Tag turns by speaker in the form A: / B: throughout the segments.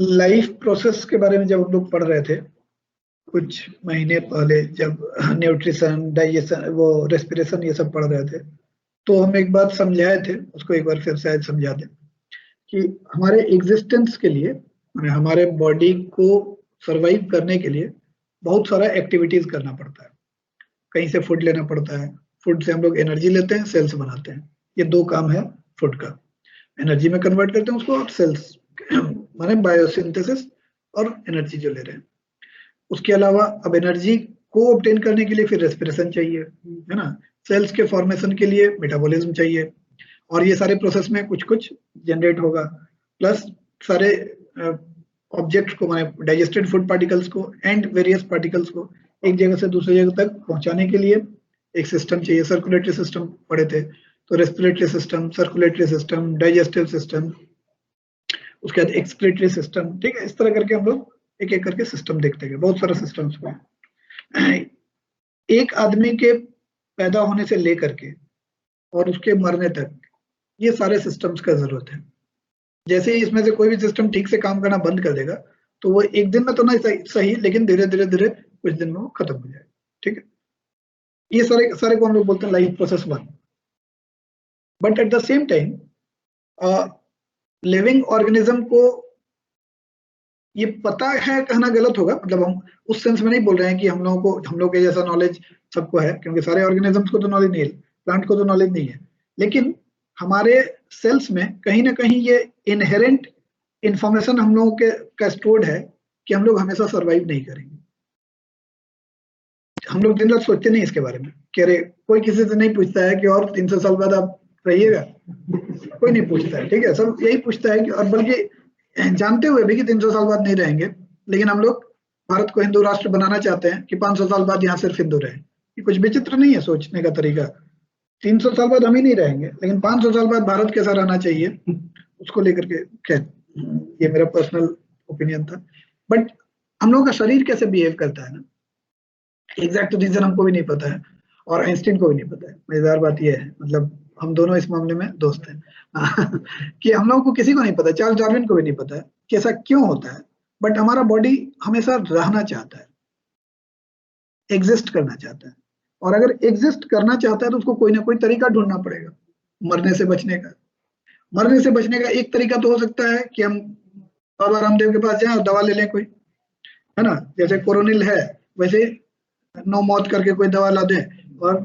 A: Life process के बारे में जब हम लोग पढ़ रहे थे कुछ महीने पहले, जब न्यूट्रिशन, डाइजेशन, वो रेस्पिरेशन, ये सब पढ़ रहे थे, तो हम एक बात समझाए थे, उसको एक बार फिर शायद समझा दें कि हमारे एग्जिस्टेंस के लिए, हमारे बॉडी को सरवाइव करने के लिए बहुत सारा एक्टिविटीज करना पड़ता है। कहीं से फूड लेना पड़ता है, फूड से हम लोग एनर्जी लेते हैं, सेल्स बनाते हैं। ये दो काम है फूड का, एनर्जी में कन्वर्ट करते हैं उसको, और सेल्स माने बायोसिंथेसिस और एनर्जी जो ले रहे हैं। उसके अलावा अब एनर्जी को ऑब्टेन करने के लिए फिर रेस्पिरेशन चाहिए, है ना। सेल्स के फॉर्मेशन के लिए मेटाबॉलिज्म चाहिए, और ये सारे प्रोसेस में कुछ कुछ जनरेट होगा, प्लस सारे ऑब्जेक्ट को, माने डाइजेस्टेड फूड पार्टिकल्स को एंड वेरियस पार्टिकल्स को एक जगह से दूसरी जगह तक पहुंचाने के लिए एक सिस्टम चाहिए। सर्कुलेटरी सिस्टम पढ़े थे, तो respiratory system, circulatory system, digestive system, उसके बाद एक्सक्रीटरी सिस्टम, ठीक है। इस तरह करके हम लोग एक एक करके सिस्टम देखते गए, बहुत सारा सिस्टम्स हुए। एक आदमी के पैदा होने से लेकर के और उसके मरने तक ये सारे सिस्टम्स का जरूरत है। जैसे ही इसमें से कोई भी सिस्टम ठीक से काम करना बंद कर देगा, तो वो एक दिन में तो नहीं सही, लेकिन धीरे धीरे धीरे कुछ दिन में वो खत्म हो जाएगा, ठीक है। ये सारे सारे को हम लोग बोलते हैं life process 1। But at the same time living organism को ये पता है, कहना गलत होगा, मतलब हम उस सेंस में नहीं बोल रहे हैं कि हम लोग के जैसा नॉलेज सबको है, क्योंकि सारे ऑर्गेनिजम्स को तो नॉलेज नहीं है, प्लांट को तो नॉलेज नहीं है, लेकिन हमारे सेल्स में कहीं ना कहीं ये इनहेरेंट इंफॉर्मेशन हम लोगों के का स्टोर्ड है कि हम लोग हमेशा सर्वाइव नहीं करेंगे। हम लोग दिन रात सोचते नहीं इसके बारे में कि अरे, कोई किसी से नहीं पूछता है कि और 300 साल बाद आप रहिएगा, कोई नहीं पूछता है, ठीक है। सब यही पूछता है कि, और बल्कि जानते हुए भी कि 300 साल बाद नहीं रहेंगे, लेकिन हम लोग भारत को हिंदू राष्ट्र बनाना चाहते हैं कि 500 साल बाद यहाँ सिर्फ हिंदू रहे। ये कुछ विचित्र नहीं है सोचने का तरीका। 300 साल बाद हम ही नहीं रहेंगे, लेकिन 500 साल बाद भारत कैसा रहना चाहिए उसको लेकर के ये मेरा पर्सनल ओपिनियन था। बट हम लोगों का शरीर कैसे बिहेव करता है ना, एग्जैक्ट रीजन हमको भी नहीं पता है, और आइंस्टीन को भी नहीं पता है। मजेदार बात यह है, मतलब हम दोनों इस मामले में दोस्त हैं कि हम लोगों को किसी को नहीं पता, चार्ल्स डार्विन को भी नहीं पता है कि ऐसा क्यों होता है। बट हमारा बॉडी हमेशा रहना चाहता है, एग्जिस्ट करना चाहता है, और अगर एग्जिस्ट करना चाहता है तो उसको कोई ना कोई तरीका ढूंढना पड़ेगा मरने से बचने का। मरने से बचने का एक तरीका तो हो सकता है कि हम बाबा रामदेव के पास जाएं और दवा ले लें कोई, है ना। जैसे कोरोनिल है, वैसे नो मौत करके कोई दवा ला दें, और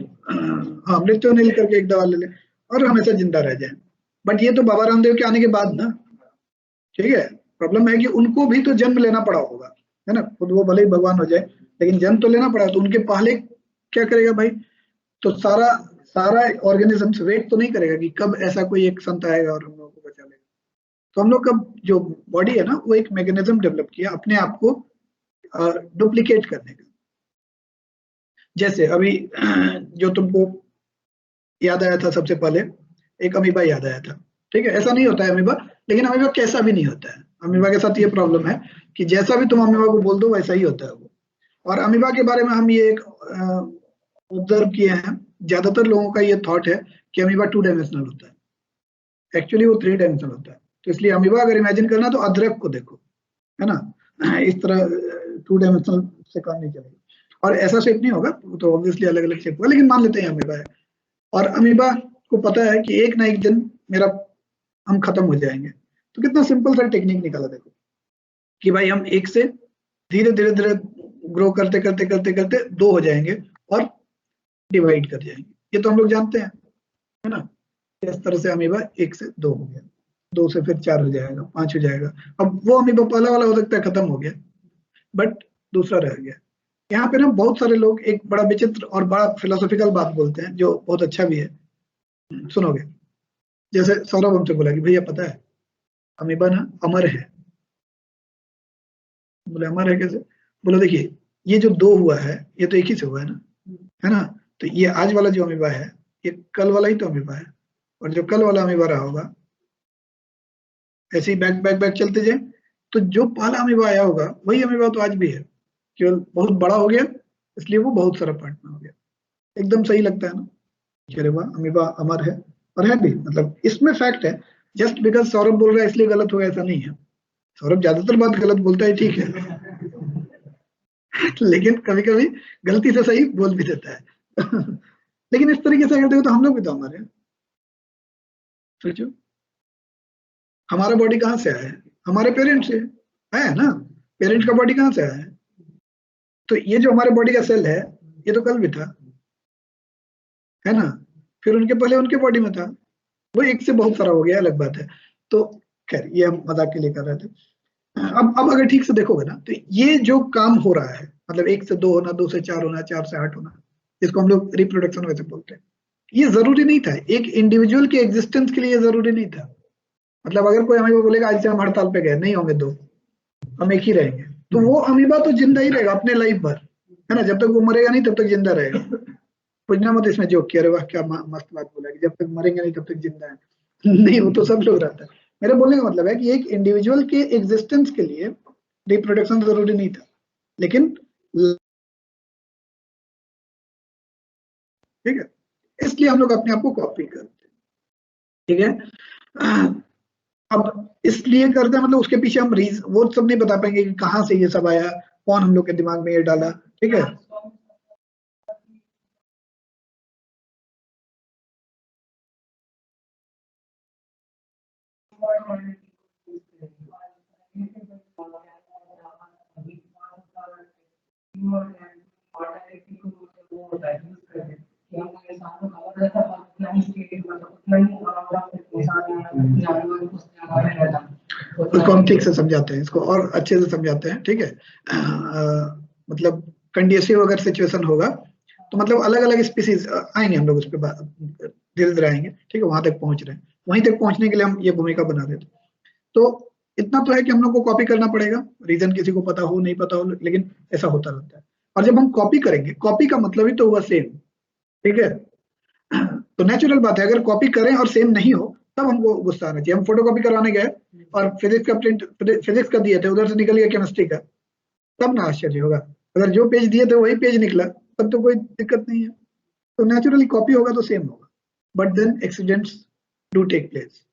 A: हाँ, मृत्युनिल करके एक दवा ले लें और हमेशा जिंदा रह जाए। बट ये तो बाबा रामदेव के आने के बाद ना, ठीक है। प्रॉब्लम है कि उनको भी तो जन्म लेना पड़ा होगा, है ना। खुद वो भले ही भगवान हो जाए, लेकिन जन्म तो लेना पड़ा, तो उनके पहले क्या करेगा भाई। तो सारा सारा ऑर्गेनिज्म वेट तो नहीं करेगा कि कब ऐसा कोई एक संत आएगा और हम लोगों को बचा लेगा। तो हम लोग का जो बॉडी है ना, वो एक मैकेनिज्म डेवलप किया अपने आप को डुप्लीकेट करने का। जैसे अभी जो तुमको याद आया था सबसे पहले, एक अमीबा याद आया था, ठीक है। ऐसा नहीं होता है अमीबा, लेकिन अमीबा कैसा भी नहीं होता है। अमीबा के साथ ये प्रॉब्लम है कि जैसा भी तुम अमीबा को बोल दो वैसा ही होता है वो। और अमीबा के बारे में हम ये एक ऑब्जर्व किए हैं, ज्यादातर लोगों का ये थॉट है कि अमीबा 2 डायमेंशनल होता है, एक्चुअली वो 3 डायमेंशनल होता है। तो इसलिए अमीबा अगर इमेजिन करना तो अदरक को देखो, है ना। इस तरह 2 डायमेंशनल से काम नहीं चलेगा, और ऐसा शेप नहीं होगा, तो ऑब्वियसली अलग अलग शेप होगा, लेकिन मान लेते हैं अमीबा है। और अमीबा को पता है कि एक ना एक दिन मेरा हम खत्म हो जाएंगे, तो कितना सिंपल सा टेक्निक निकाला देखो कि भाई हम एक से धीरे धीरे धीरे ग्रो करते करते करते करते 2 हो जाएंगे और डिवाइड कर जाएंगे। ये तो हम लोग जानते हैं, है ना। इस तरह से अमीबा 1 से 2 हो गया, 2 से फिर 4 हो जाएगा, 5 हो जाएगा। अब वो अमीबा पहला वाला हो सकता है खत्म हो गया, बट दूसरा रह गया। यहाँ पे ना बहुत सारे लोग एक बड़ा विचित्र और बड़ा फिलोसॉफिकल बात बोलते हैं, जो बहुत अच्छा भी है, सुनोगे। जैसे सौरभ हमसे बोला कि भैया पता है अमीबा ना अमर है। बोले अमर है कैसे? बोला देखिए, ये जो 2 हुआ है ये तो एक ही से हुआ है ना, है ना। तो ये आज वाला जो अमीबा है, ये कल वाला ही तो अमीबा है, और जो कल वाला अमीबा रहा होगा, ऐसे ही बैक बैक बैक चलते जाए, तो जो पहला अमीबा आया होगा वही अमीबा तो आज भी है, केवल बहुत बड़ा हो गया, इसलिए वो बहुत सारा पार्ट में हो गया। एकदम सही लगता है ना। अरे वाह, अमीबा अमर है, और है भी, मतलब इसमें फैक्ट है। जस्ट बिकॉज सौरभ बोल रहा है इसलिए गलत होगा ऐसा नहीं है। सौरभ ज्यादातर बात गलत बोलता है, ठीक है, लेकिन कभी कभी गलती से सही बोल भी देता है। लेकिन इस तरीके से अगर देखो तो हम लोग भी तो हमारे, सोचो हमारा बॉडी कहाँ से आया है? हमारे पेरेंट्स से है ना। पेरेंट्स का बॉडी कहाँ से आया है? तो ये जो हमारे बॉडी का सेल है, ये तो कल भी था, है ना। फिर उनके पहले उनके बॉडी में था, वो एक से बहुत सारा हो गया, अलग बात है। तो खैर ये हम मजाक के लिए कर रहे थे। अब अगर ठीक से देखोगे ना, तो ये जो काम हो रहा है, मतलब 1 से 2 होना, 2 से 4 होना, 4 से 8 होना, जिसको हम लोग रिप्रोडक्शन वैसे बोलते हैं, ये जरूरी नहीं था। एक इंडिविजुअल के एग्जिस्टेंस के लिए ये जरूरी नहीं था। मतलब अगर कोई हमें बोलेगा आज से हम हड़ताल पे गए, नहीं होंगे 2, हम एक ही रहेंगे, तो वो अमीबा तो जिंदा ही रहेगा अपने लाइफ भर, है ना। जब तक वो मरेगा नहीं तब तक जिंदा रहेगा। पूछना मत इसमें जोक किया, अरे वाह क्या मस्त बात बोला कि जब तक मरेंगे नहीं तब तक जिंदा है। नहीं, वो तो सब लोग रहता है। मेरे बोलने का मतलब है कि एक इंडिविजुअल के एग्जिस्टेंस के लिए रिप्रोडक्शन जरूरी नहीं था, लेकिन ठीक है, इसलिए हम लोग अपने आप को कॉपी करते हैं, ठीक है। अब इसलिए करते हैं, मतलब उसके पीछे हम रीज वो सब नहीं बता पाएंगे कि कहाँ से ये सब आया, कौन हम लोग के दिमाग में ये डाला, ठीक है। उसको हम ठीक से समझाते हैं, इसको और अच्छे से समझाते हैं, ठीक है। मतलब कंडीसिव अगर सिचुएशन होगा तो मतलब अलग अलग स्पीसीज आएंगे, हम लोग उस पर धीरे धीरे आएंगे, ठीक है। वहां तक पहुंच रहे हैं, वहीं तक पहुंचने के लिए हम ये भूमिका बना रहे थे। तो इतना तो है कि हम लोग को कॉपी करना पड़ेगा, रीजन किसी को पता हो नहीं पता हो, लेकिन ऐसा होता रहता है। और जब हम कॉपी करेंगे, कॉपी का मतलब ही तो हुआ सेम, ठीक है। तो नेचुरल बात है, अगर कॉपी करें और सेम नहीं हो तब हमको गुस्सा आना चाहिए। हम फोटो कॉपी करवाने गए और फिजिक्स का प्रिंट, फिजिक्स का दिए थे, उधर से निकल गया केमिस्ट्री का, तब ना आश्चर्य होगा। अगर जो पेज दिए थे वही पेज निकला, तब तो कोई दिक्कत नहीं है। तो नेचुरली कॉपी होगा तो सेम होगा, but then accidents do take place.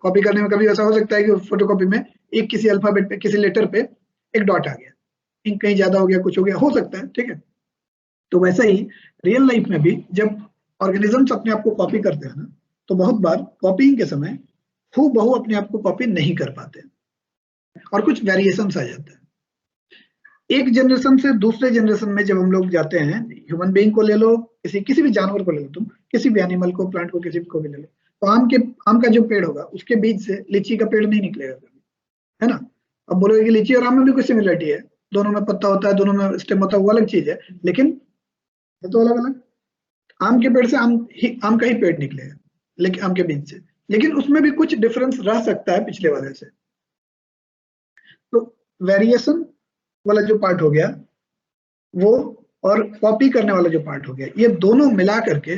A: Copy करने में कभी ऐसा हो सकता है कि फोटो कॉपी में एक किसी अल्फाबेट पे, किसी लेटर पे एक डॉट आ गया, इंक कहीं ज्यादा हो गया, कुछ हो गया, हो सकता है, ठीक है। तो वैसा ही रियल लाइफ में भी जब ऑर्गेनिजम्स अपने आप को कॉपी करते हैं ना, तो बहुत बार कॉपीइंग के समय हूबहू अपने आप को कॉपी नहीं कर पाते हैं, और कुछ वेरिएशंस आ जाते हैं। एक जनरेशन से दूसरे जनरेशन में जब हम लोग जाते हैं, ह्यूमन बीइंग को ले लो, किसी किसी भी जानवर को ले लो, तुम किसी भी एनिमल को, प्लांट को, किसी को भी ले लो, तो आम का जो पेड़ होगा उसके बीच से लीची का पेड़ नहीं निकलेगा कभी, है ना। अब बोलोगे कि लीची और आम में भी कुछ सिमिलरिटी है, दोनों में पत्ता होता है, दोनों में स्टेम होता है, वो अलग चीज है, लेकिन ये तो अलग अलग। आम के पेड़ से आम का ही पेड़ निकलेगा, लेकिन आम के बीज से, लेकिन उसमें भी कुछ डिफरेंस रह सकता है पिछले वाले से। तो वेरिएशन वाला जो पार्ट हो गया वो, और कॉपी करने वाला जो पार्ट हो गया, ये दोनों मिला करके,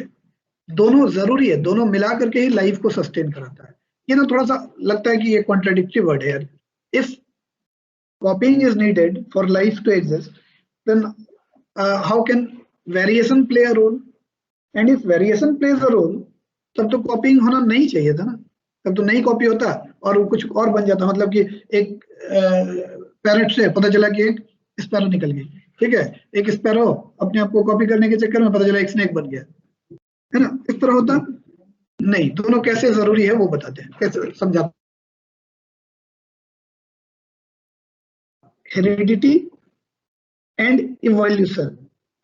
A: दोनों जरूरी है, दोनों मिला करके ही लाइफ को सस्टेन कराता है। ये ना थोड़ा सा लगता है कि ये कॉन्ट्राडिक्टरी वर्ड है यार। If copying is needed for life to exist, then how can variation play a role? And if variation plays a role, तब तो कॉपिंग होना नहीं चाहिए था ना। तब तो नहीं कॉपी होता और वो कुछ और बन जाता, मतलब कि एक पैरेट से पता चला कि एक स्पैरो निकल गई, ठीक है। एक स्पैरो अपने आप को कॉपी करने के चक्कर में पता चला एक स्नेक बन गया, है ना। इस तरह होता नहीं। दोनों कैसे जरूरी है वो बताते हैं, कैसे समझाते। Heredity and evolution.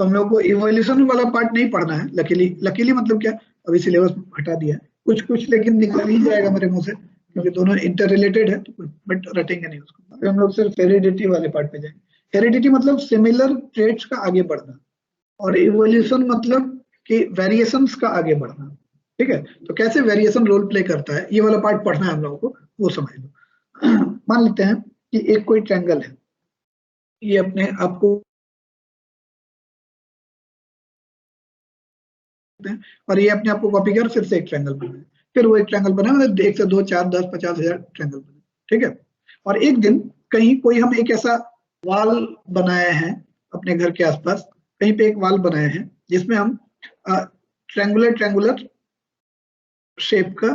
A: तो हम लोग को इवोल्यूशन वाला पार्ट नहीं पढ़ना है, लकीली। लकीली मतलब क्या, अभी सिलेबस हटा दिया है कुछ कुछ, लेकिन निकल ही जाएगा मेरे मुंह से, क्योंकि दोनों इंटर रिलेटेड है, तो बट रटेंगे नहीं उसको। अभी हम लोग सिर्फ हेरिडिटी वाले पार्ट पे जाएंगे। हेरिडिटी मतलब सिमिलर ट्रेट्स का आगे बढ़ना, और इवोल्यूशन मतलब कि वेरिएशंस का आगे बढ़ना, ठीक है। तो कैसे वेरिएशन रोल प्ले करता है, ये वाला पार्ट पढ़ना है हम लोगों को, वो समझ लो। मान लेते हैं कि एक कोई ट्रायंगल है, ये अपने आपको, और ये अपने आप को कॉपी कर फिर से एक ट्रायंगल बनाए, फिर वो एक ट्रायंगल बनाए, मतलब 1 से 2 4 10 50 हजार ट्रायंगल बने, ठीक है। और एक दिन कहीं कोई हम एक ऐसा वाल बनाए हैं अपने घर के आसपास, कहीं पे एक वाल बनाए हैं जिसमें हम ट्रायंगुलर ट्रायंगुलर शेप का,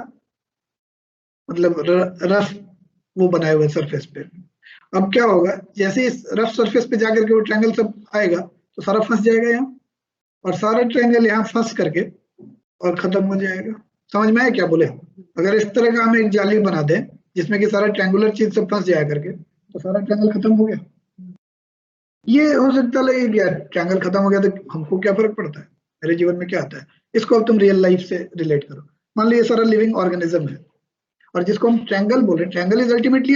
A: मतलब रफ वो बनाए हुए सरफेस पे। अब क्या होगा, जैसे इस रफ सरफेस पे जाकर के वो ट्रायंगल सब आएगा तो सारा फंस जाएगा यहाँ, और सारा ट्रायंगल यहाँ फंस करके और खत्म हो जाएगा। समझ में आया क्या बोले? अगर इस तरह का हम एक जाली बना दें जिसमें कि सारा ट्रायंगुलर चीज सब फंस जाया करके, तो सारा ट्रायंगल खत्म हो गया। ये हो सकता है कि यार ट्रायंगल खत्म हो गया तो हमको क्या फर्क पड़ता है, मेरे जीवन में क्या आता है। इसको अब तुम रियल लाइफ से रिलेट करो। मान लो ये सारा लिविंग ऑर्गेनिज्म है, और जिसको हम ट्रायंगल बोल रहे हैं, ट्रायंगल इज अल्टीमेटली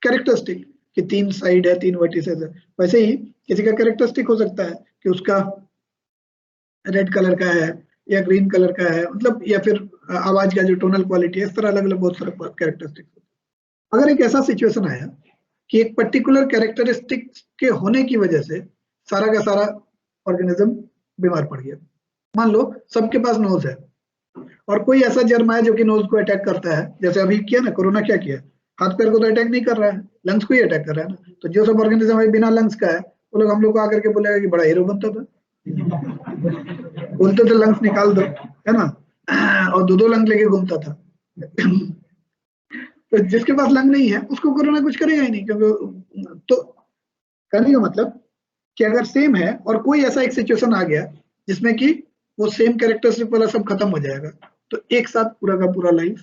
A: कैरेक्टरिस्टिक कि 3 साइड है, 3 वर्टिसेस है। वैसे ही किसी का कैरेक्टरिस्टिक हो सकता है कि उसका रेड कलर का है या ग्रीन कलर का है, मतलब या फिर आवाज का जो टोनल क्वालिटी है, इस तरह अलग अलग बहुत सारे कैरेक्टरिस्टिक। अगर एक ऐसा सिचुएशन आया कि एक पर्टिकुलर कैरेक्टरिस्टिक के होने की वजह से सारा का सारा ऑर्गेनिज्म बीमार पड़ गया। मान लो सबके पास नोज है, और कोई ऐसा जर्म है जो कि नोज को अटैक करता है, जैसे अभी किया ना कोरोना, क्या किया, हाथ पैर को तो अटैक नहीं कर रहा है, लंग्स को ही अटैक कर रहा है ना। तो जो सब ऑर्गेनिज्म है बिना लंग्स का है, वो लोग हम लोग को आकर के बोलेगा कि बड़ा हीरो बनता था, बोलते थे लंग्स निकाल दो, है ना, और दो लंग लेके घूमता था। तो जिसके पास लंग नहीं है उसको कोरोना कुछ करेगा ही नहीं, क्योंकि तो कहने का मतलब कि अगर सेम है और कोई ऐसा एक सिचुएशन आ गया जिसमें कि वो सेम कैरेक्टरिस्टिक वाला सब खत्म हो जाएगा, तो एक साथ पूरा का पूरा लाइफ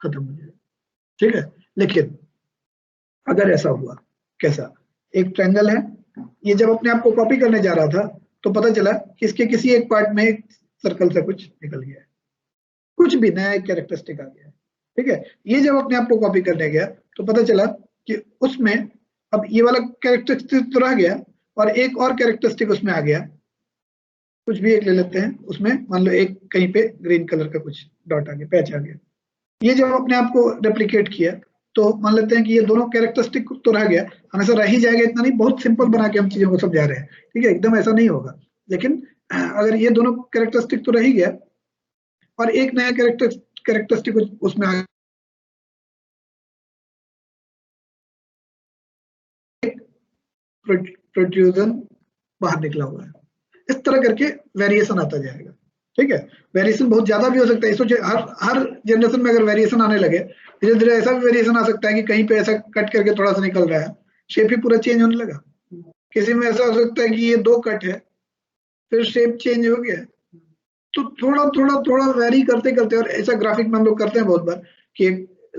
A: खत्म हो जाएगा। ठीक है, लेकिन अगर ऐसा हुआ, कैसा, एक ट्रायंगल है, ये जब अपने आप को कॉपी करने जा रहा था तो पता चला कि इसके किसी एक पार्ट में एक सर्कल से कुछ निकल गया है, कुछ भी नया एक कैरेक्टरिस्टिक आ गया है। ठीक है, ये जब अपने आप को कॉपी करने गया तो पता चला कि उसमें अब ये वाला कैरेक्टरिस्टिक तो रह गया, और एक और कैरेक्टरिस्टिक उसमें आ गया। कुछ भी एक ले लेते हैं, उसमें मान लो एक कहीं पे ग्रीन कलर का कुछ डॉट आ गया, पैच आ गया। ये जब अपने आप को रेप्लिकेट किया तो मान लेते हैं कि ये दोनों कैरेक्टरिस्टिक तो रह गया, हमेशा रह ही जाएगा, इतना नहीं, बहुत सिंपल बना के हम चीजों को समझा रहे हैं। ठीक है, एकदम ऐसा नहीं होगा, लेकिन अगर ये दोनों कैरेक्टरिस्टिक तो रह ही गया और एक नया कैरेक्टरिस्टिक उसमें आ प्रोट्रूजन बाहर निकला हुआ है, इस तरह करके वेरिएशन आता जाएगा। ठीक है, वेरिएशन बहुत ज्यादा भी हो सकता है, सोचिए हर जनरेशन में अगर वेरिएशन आने लगे, धीरे धीरे ऐसा भी वेरिएशन आ सकता है कि कहीं पे ऐसा कट करके थोड़ा सा निकल रहा है, शेप ही पूरा चेंज होने लगा। किसी में ऐसा हो सकता है कि ये 2 कट है, फिर शेप चेंज हो गया। तो थोड़ा थोड़ा थोड़ा वेरी करते करते, और ऐसा ग्राफिक में हम लोग करते हैं बहुत बार कि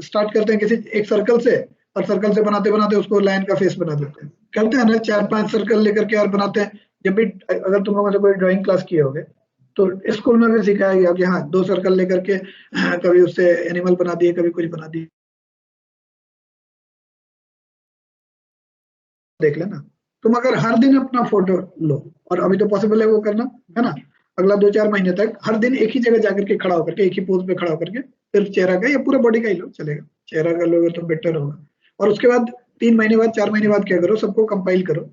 A: स्टार्ट करते हैं किसी एक सर्कल से, और सर्कल से बनाते बनाते उसको लाइन का फेस बना देते हैं, करते हैं ना, 4-5 सर्कल लेकर के और बनाते हैं। जब भी अगर तुम लोगों ने कोई ड्राइंग क्लास किए होगे तो स्कूल में भी सिखाया गया कि हाँ 2 सर्कल लेकर के कभी उससे एनिमल बना दिए, कभी कुछ बना दिए, देख लेना। तुम अगर हर दिन अपना फोटो लो, और अभी तो पॉसिबल है वो करना, है ना, अगला 2-4 महीने तक हर दिन एक ही जगह जाकर के खड़ा होकर के, एक ही पोज पे खड़ा होकर के, सिर्फ चेहरा का या पूरा बॉडी का ही लो, चलेगा, चेहरा का लोगे तो बेटर होगा। और उसके बाद 3 महीने बाद, 4 महीने बाद क्या करो, सबको कंपाइल करो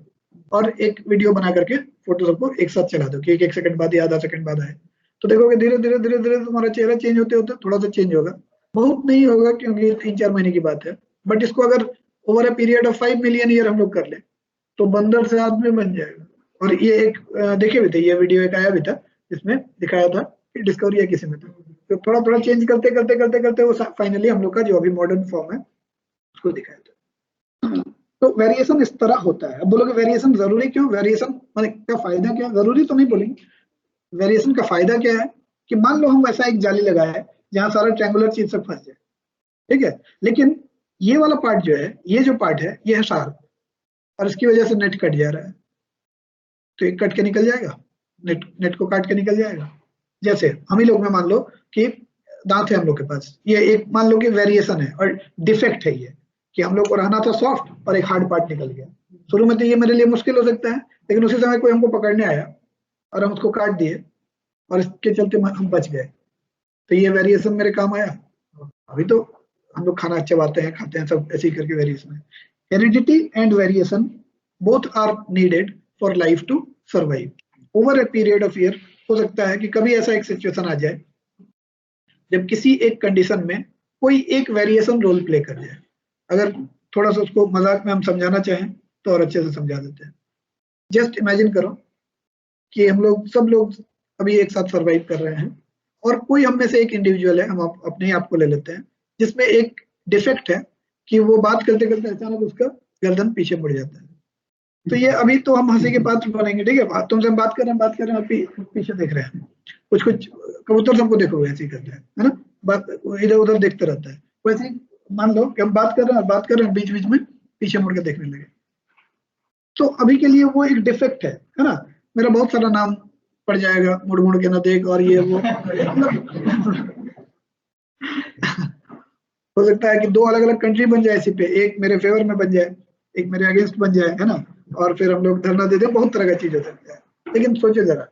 A: और एक वीडियो बना करके फोटो सबको एक साथ चला दो कि 1-1 सेकंड बाद या आधा सेकंड बाद आए। तो देखोगे धीरे धीरे धीरे धीरे तुम्हारा चेहरा चेंज होते होते थोड़ा सा चेंज होगा, बहुत नहीं होगा क्योंकि 3-4 महीने की बात है, बट इसको अगर over a period of 5 million year हम लोग कर ले तो बंदर से आदमी बन जाएगा। और ये एक देखे भी थे, ये वीडियो एक आया भी था जिसमें दिखाया था कि डिस्कवरी है किसी में था, तो थोड़ा थोड़ा चेंज करते करते करते करते वो फाइनली हम लोग का जो अभी मॉडर्न फॉर्म है उसको दिखाया था। तो वेरिएशन इस तरह होता है। अब बोलोगे वेरिएशन जरूरी क्यों, वेरिएशन मतलब क्या फायदा, क्या जरूरी तो नहीं बोलेंगे, वेरिएशन का फायदा क्या है कि मान लो हम ऐसा एक जाली लगाया है जहां सारा ट्रायंगुलर चीज सब फंस जाए, ठीक है, लेकिन ये वाला पार्ट जो है, ये जो पार्ट है ये है शार्प, और इसकी वजह से नेट कट जा रहा है, तो एक कट के निकल जाएगा, नेट को काट के निकल जाएगा। जैसे हम ही लोग में मान लो कि दांत है हम लोग के पास, ये एक मान लो कि वेरिएशन है और डिफेक्ट है ये, कि हम लोग को रहना था सॉफ्ट और एक हार्ड पार्ट निकल गया। शुरू में तो ये मेरे लिए मुश्किल हो सकता है, लेकिन उसी समय कोई हमको पकड़ने आया और हम उसको काट दिए और इसके चलते हम बच गए, तो ये वेरिएशन मेरे काम आया। अभी तो हम लोग खाना चबाते हैं, खाते हैं, सब ऐसे ही करके वेरिएशन है। Heredity and variation both are needed for life to survive over a period of year. हो सकता है कि कभी ऐसा एक सिचुएशन आ जाए जब किसी एक कंडीशन में कोई एक वेरिएशन रोल प्ले कर जाए। अगर थोड़ा सा उसको मजाक में हम समझाना चाहें तो और अच्छे से समझा देते हैं। जस्ट इमेजिन करो कि हम लोग सब लोग अभी एक साथ सर्वाइव कर रहे हैं, और कोई हम में से एक इंडिविजुअल है, हम अपने आप को ले लेते हैं, जिसमें एक डिफेक्ट है कि वो बात करते करते अचानक उसका गर्दन पीछे मुड़ जाता है। तो ये अभी तो हम हंसी के पात्र बनेंगे, ठीक है, तुमसे हम बात कर रहे हैं और पीछे देख रहे हैं, कुछ कुछ कबूतर सबको देखो ऐसे ही करते हैं, है ना, बात इधर उधर देखते रहता है। वैसे ही मान लो कि हम बात कर रहे हैं बीच बीच में पीछे मुड़ के देखने लगे, तो अभी के लिए वो एक डिफेक्ट है ना। मेरा बहुत सारा नाम पड़ जाएगा, मुड़ मुड़ के ना देख और ये वो हो सकता है कि दो अलग अलग कंट्री बन जाए इसी पे, एक मेरे फेवर में बन जाए, एक मेरे अगेंस्ट बन जाए, है ना, और फिर हम लोग धरना दे दें, बहुत तरह का चीज हो सकता है। लेकिन सोचो जरा,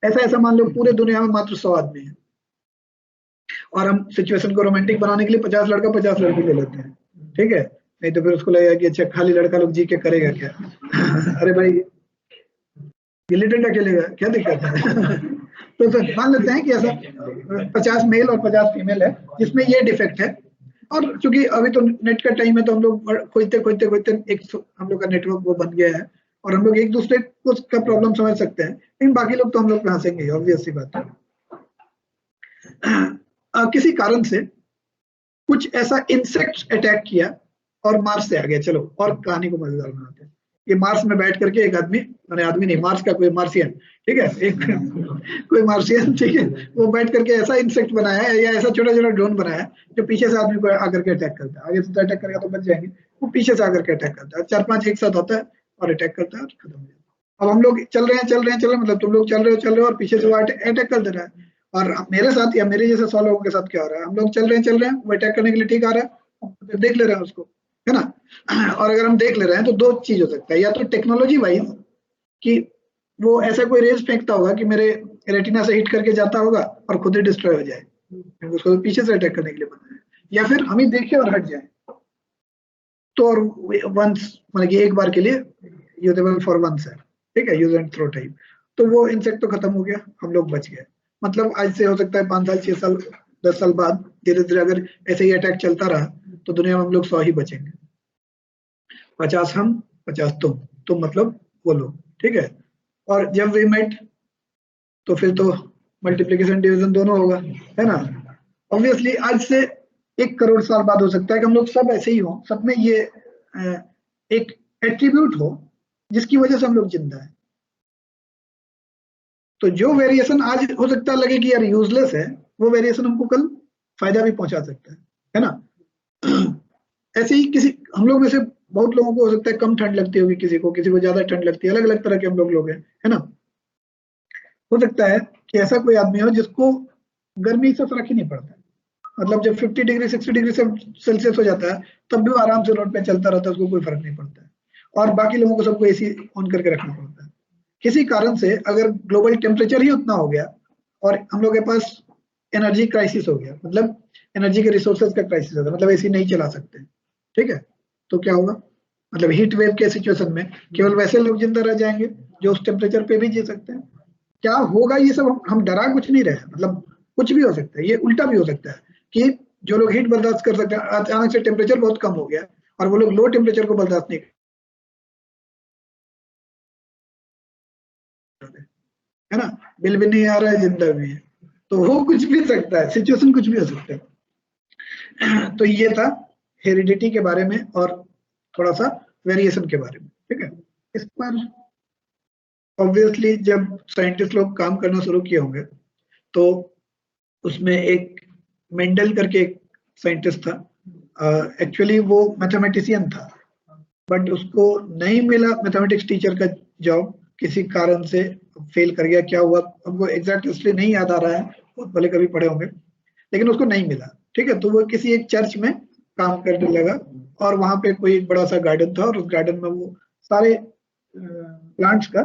A: ऐसा ऐसा मान लो पूरे दुनिया में मात्र 100 आदमी है, और हम सिचुएशन को रोमांटिक बनाने के लिए 50 लड़का 50 लड़की ले लेते हैं, ठीक है, नहीं तो फिर उसको लगेगा कि अच्छा खाली लड़का लोग जी के करेगा क्या अरे भाई गिल्ली डंडा खेलेगा क्या दिक्कत है तो मान लेते हैं कि ऐसा 50 मेल और 50 फीमेल है जिसमें ये डिफेक्ट है। और चूंकि अभी तो नेट का टाइम है तो हम लोग खोजते खोजते खोजते एक हम लोग का नेटवर्क वो बन गया है और हम लोग एक दूसरे को का प्रॉब्लम समझ सकते हैं, लेकिन बाकी लोग तो हम लोग पे हंसेंगे, ऑब्वियस सी बात है। किसी कारण से कुछ ऐसा इंसेक्ट्स अटैक किया और मार्स से आ गया। चलो और कहानी को मजेदार बनाते हैं। ये मार्स में बैठ करके एक आदमी, मैंने आदमी नहीं, मार्स का कोई मार्सियन, ठीक है, एक कोई मार्सियन, ठीक है, वो बैठ करके ऐसा इंसेक्ट बनाया है या ऐसा छोटा छोटा ड्रोन बनाया है जो पीछे से आदमी को आकर के अटैक करता है। आगे से अटैक करेगा तो बच जाएंगे, वो पीछे से आकर के अटैक करता है, 4-5 एक साथ होता है और अटैक करता है और खत्म हो जाता है। अब हम लोग चल रहे हैं, मतलब तुम लोग चल रहे हो और पीछे से वो अटैक कर दे रहा है। और मेरे साथ या मेरे जैसे 100 लोगों के साथ क्या हो रहा है, हम लोग चल रहे हैं, वो अटैक करने के लिए ठीक आ रहा है, देख ले रहे हैं उसको, है ना। और अगर हम देख ले रहे हैं तो दो चीज हो सकता है, या तो टेक्नोलॉजी वाइज कि वो ऐसा कोई रेज फेंकता होगा कि मेरे रेटिना से हिट करके जाता होगा और खुद ही डिस्ट्रॉय हो जाए, क्योंकि उसको तो पीछे से अटैक करने के लिए बनाया है, या फिर हम ही देखे और हट जाए। तो और वंस मतलब कि एक बार के लिए यूजेबल फॉर वंस है, ठीक है, यूज एंड थ्रो टाइप। तो वो इंसेक्ट तो खत्म हो गया, हम लोग बच गए। मतलब आज से हो सकता है 5 साल 6 साल 10 साल बाद धीरे धीरे अगर ऐसे ही अटैक चलता रहा तो दुनिया में हम लोग 100 ही बचेंगे, 50 हम 50 तुम मतलब वो लोग, ठीक है। और जब वी मेट तो फिर तो मल्टीप्लीकेशन डिवीजन दोनों होगा, है ना। ऑब्वियसली आज से 1 करोड़ साल बाद हो सकता है कि हम लोग सब ऐसे ही हो, सब में ये एक एट्रीब्यूट हो जिसकी वजह से हम लोग जिंदा है। तो जो वेरिएशन आज हो सकता है लगे कि यार यूजलेस है, वो वेरिएशन हमको कल फायदा भी पहुंचा सकता है ना। ऐसे ही किसी हम लोग में से बहुत लोगों को हो सकता है कम ठंड लगती होगी, किसी को ज्यादा ठंड लगती है, अलग अलग तरह के हम लोग हैं, है ना। हो सकता है कि ऐसा कोई आदमी हो जिसको गर्मी से फर्क ही नहीं पड़ता, मतलब जब 50 डिग्री 60 डिग्री सेल्सियस हो जाता है तब भी वो आराम से रोड पे चलता रहता है, उसको कोई फर्क नहीं पड़ता है। और बाकी लोगों को सबको एसी ऑन करके रखना पड़ता है। किसी कारण से अगर ग्लोबल टेम्परेचर ही उतना हो गया और हम लोग के पास एनर्जी क्राइसिस हो गया, मतलब एनर्जी के रिसोर्सेज का क्राइसिस हो गया, मतलब एसी नहीं चला सकते, ठीक है, तो क्या होगा, मतलब हीट वेव के सिचुएशन में केवल वैसे लोग जिंदा रह जाएंगे जो उस टेम्परेचर पे भी जी सकते हैं। क्या होगा ये सब हम डरा कुछ नहीं रहे, मतलब कुछ भी हो सकता है, ये उल्टा भी हो सकता है कि जो लोग हीट बर्दाश्त कर सकते हैं अचानक से टेम्परेचर बहुत कम हो गया और वो लोग लो टेम्परेचर को बर्दाश्त नहीं करते, है ना, बिल भी नहीं आ रहा है, जिंदा भी है, तो वो कुछ भी सकता है, सिचुएशन कुछ भी हो सकता है। तो ये था हेरिडिटी के बारे में और थोड़ा सा वेरिएशन के बारे में, ठीक है। इस पर ऑब्वियसली जब साइंटिस्ट लोग काम करना शुरू किए होंगे तो उसमें एक मेंडल करके एक साइंटिस्ट था, एक्चुअली वो मैथमेटिशियन था, बट उसको नहीं मिला मैथमेटिक्स टीचर का जॉब, किसी कारण से फेल कर गया, क्या हुआ हमको एग्जैक्ट हिस्ट्री नहीं याद आ रहा है, बहुत पहले कभी पढ़े होंगे, लेकिन उसको नहीं मिला, ठीक है। तो वो किसी एक चर्च में काम करने लगा और वहां पे कोई एक बड़ा सा गार्डन था और उस गार्डन में वो सारे प्लांट्स का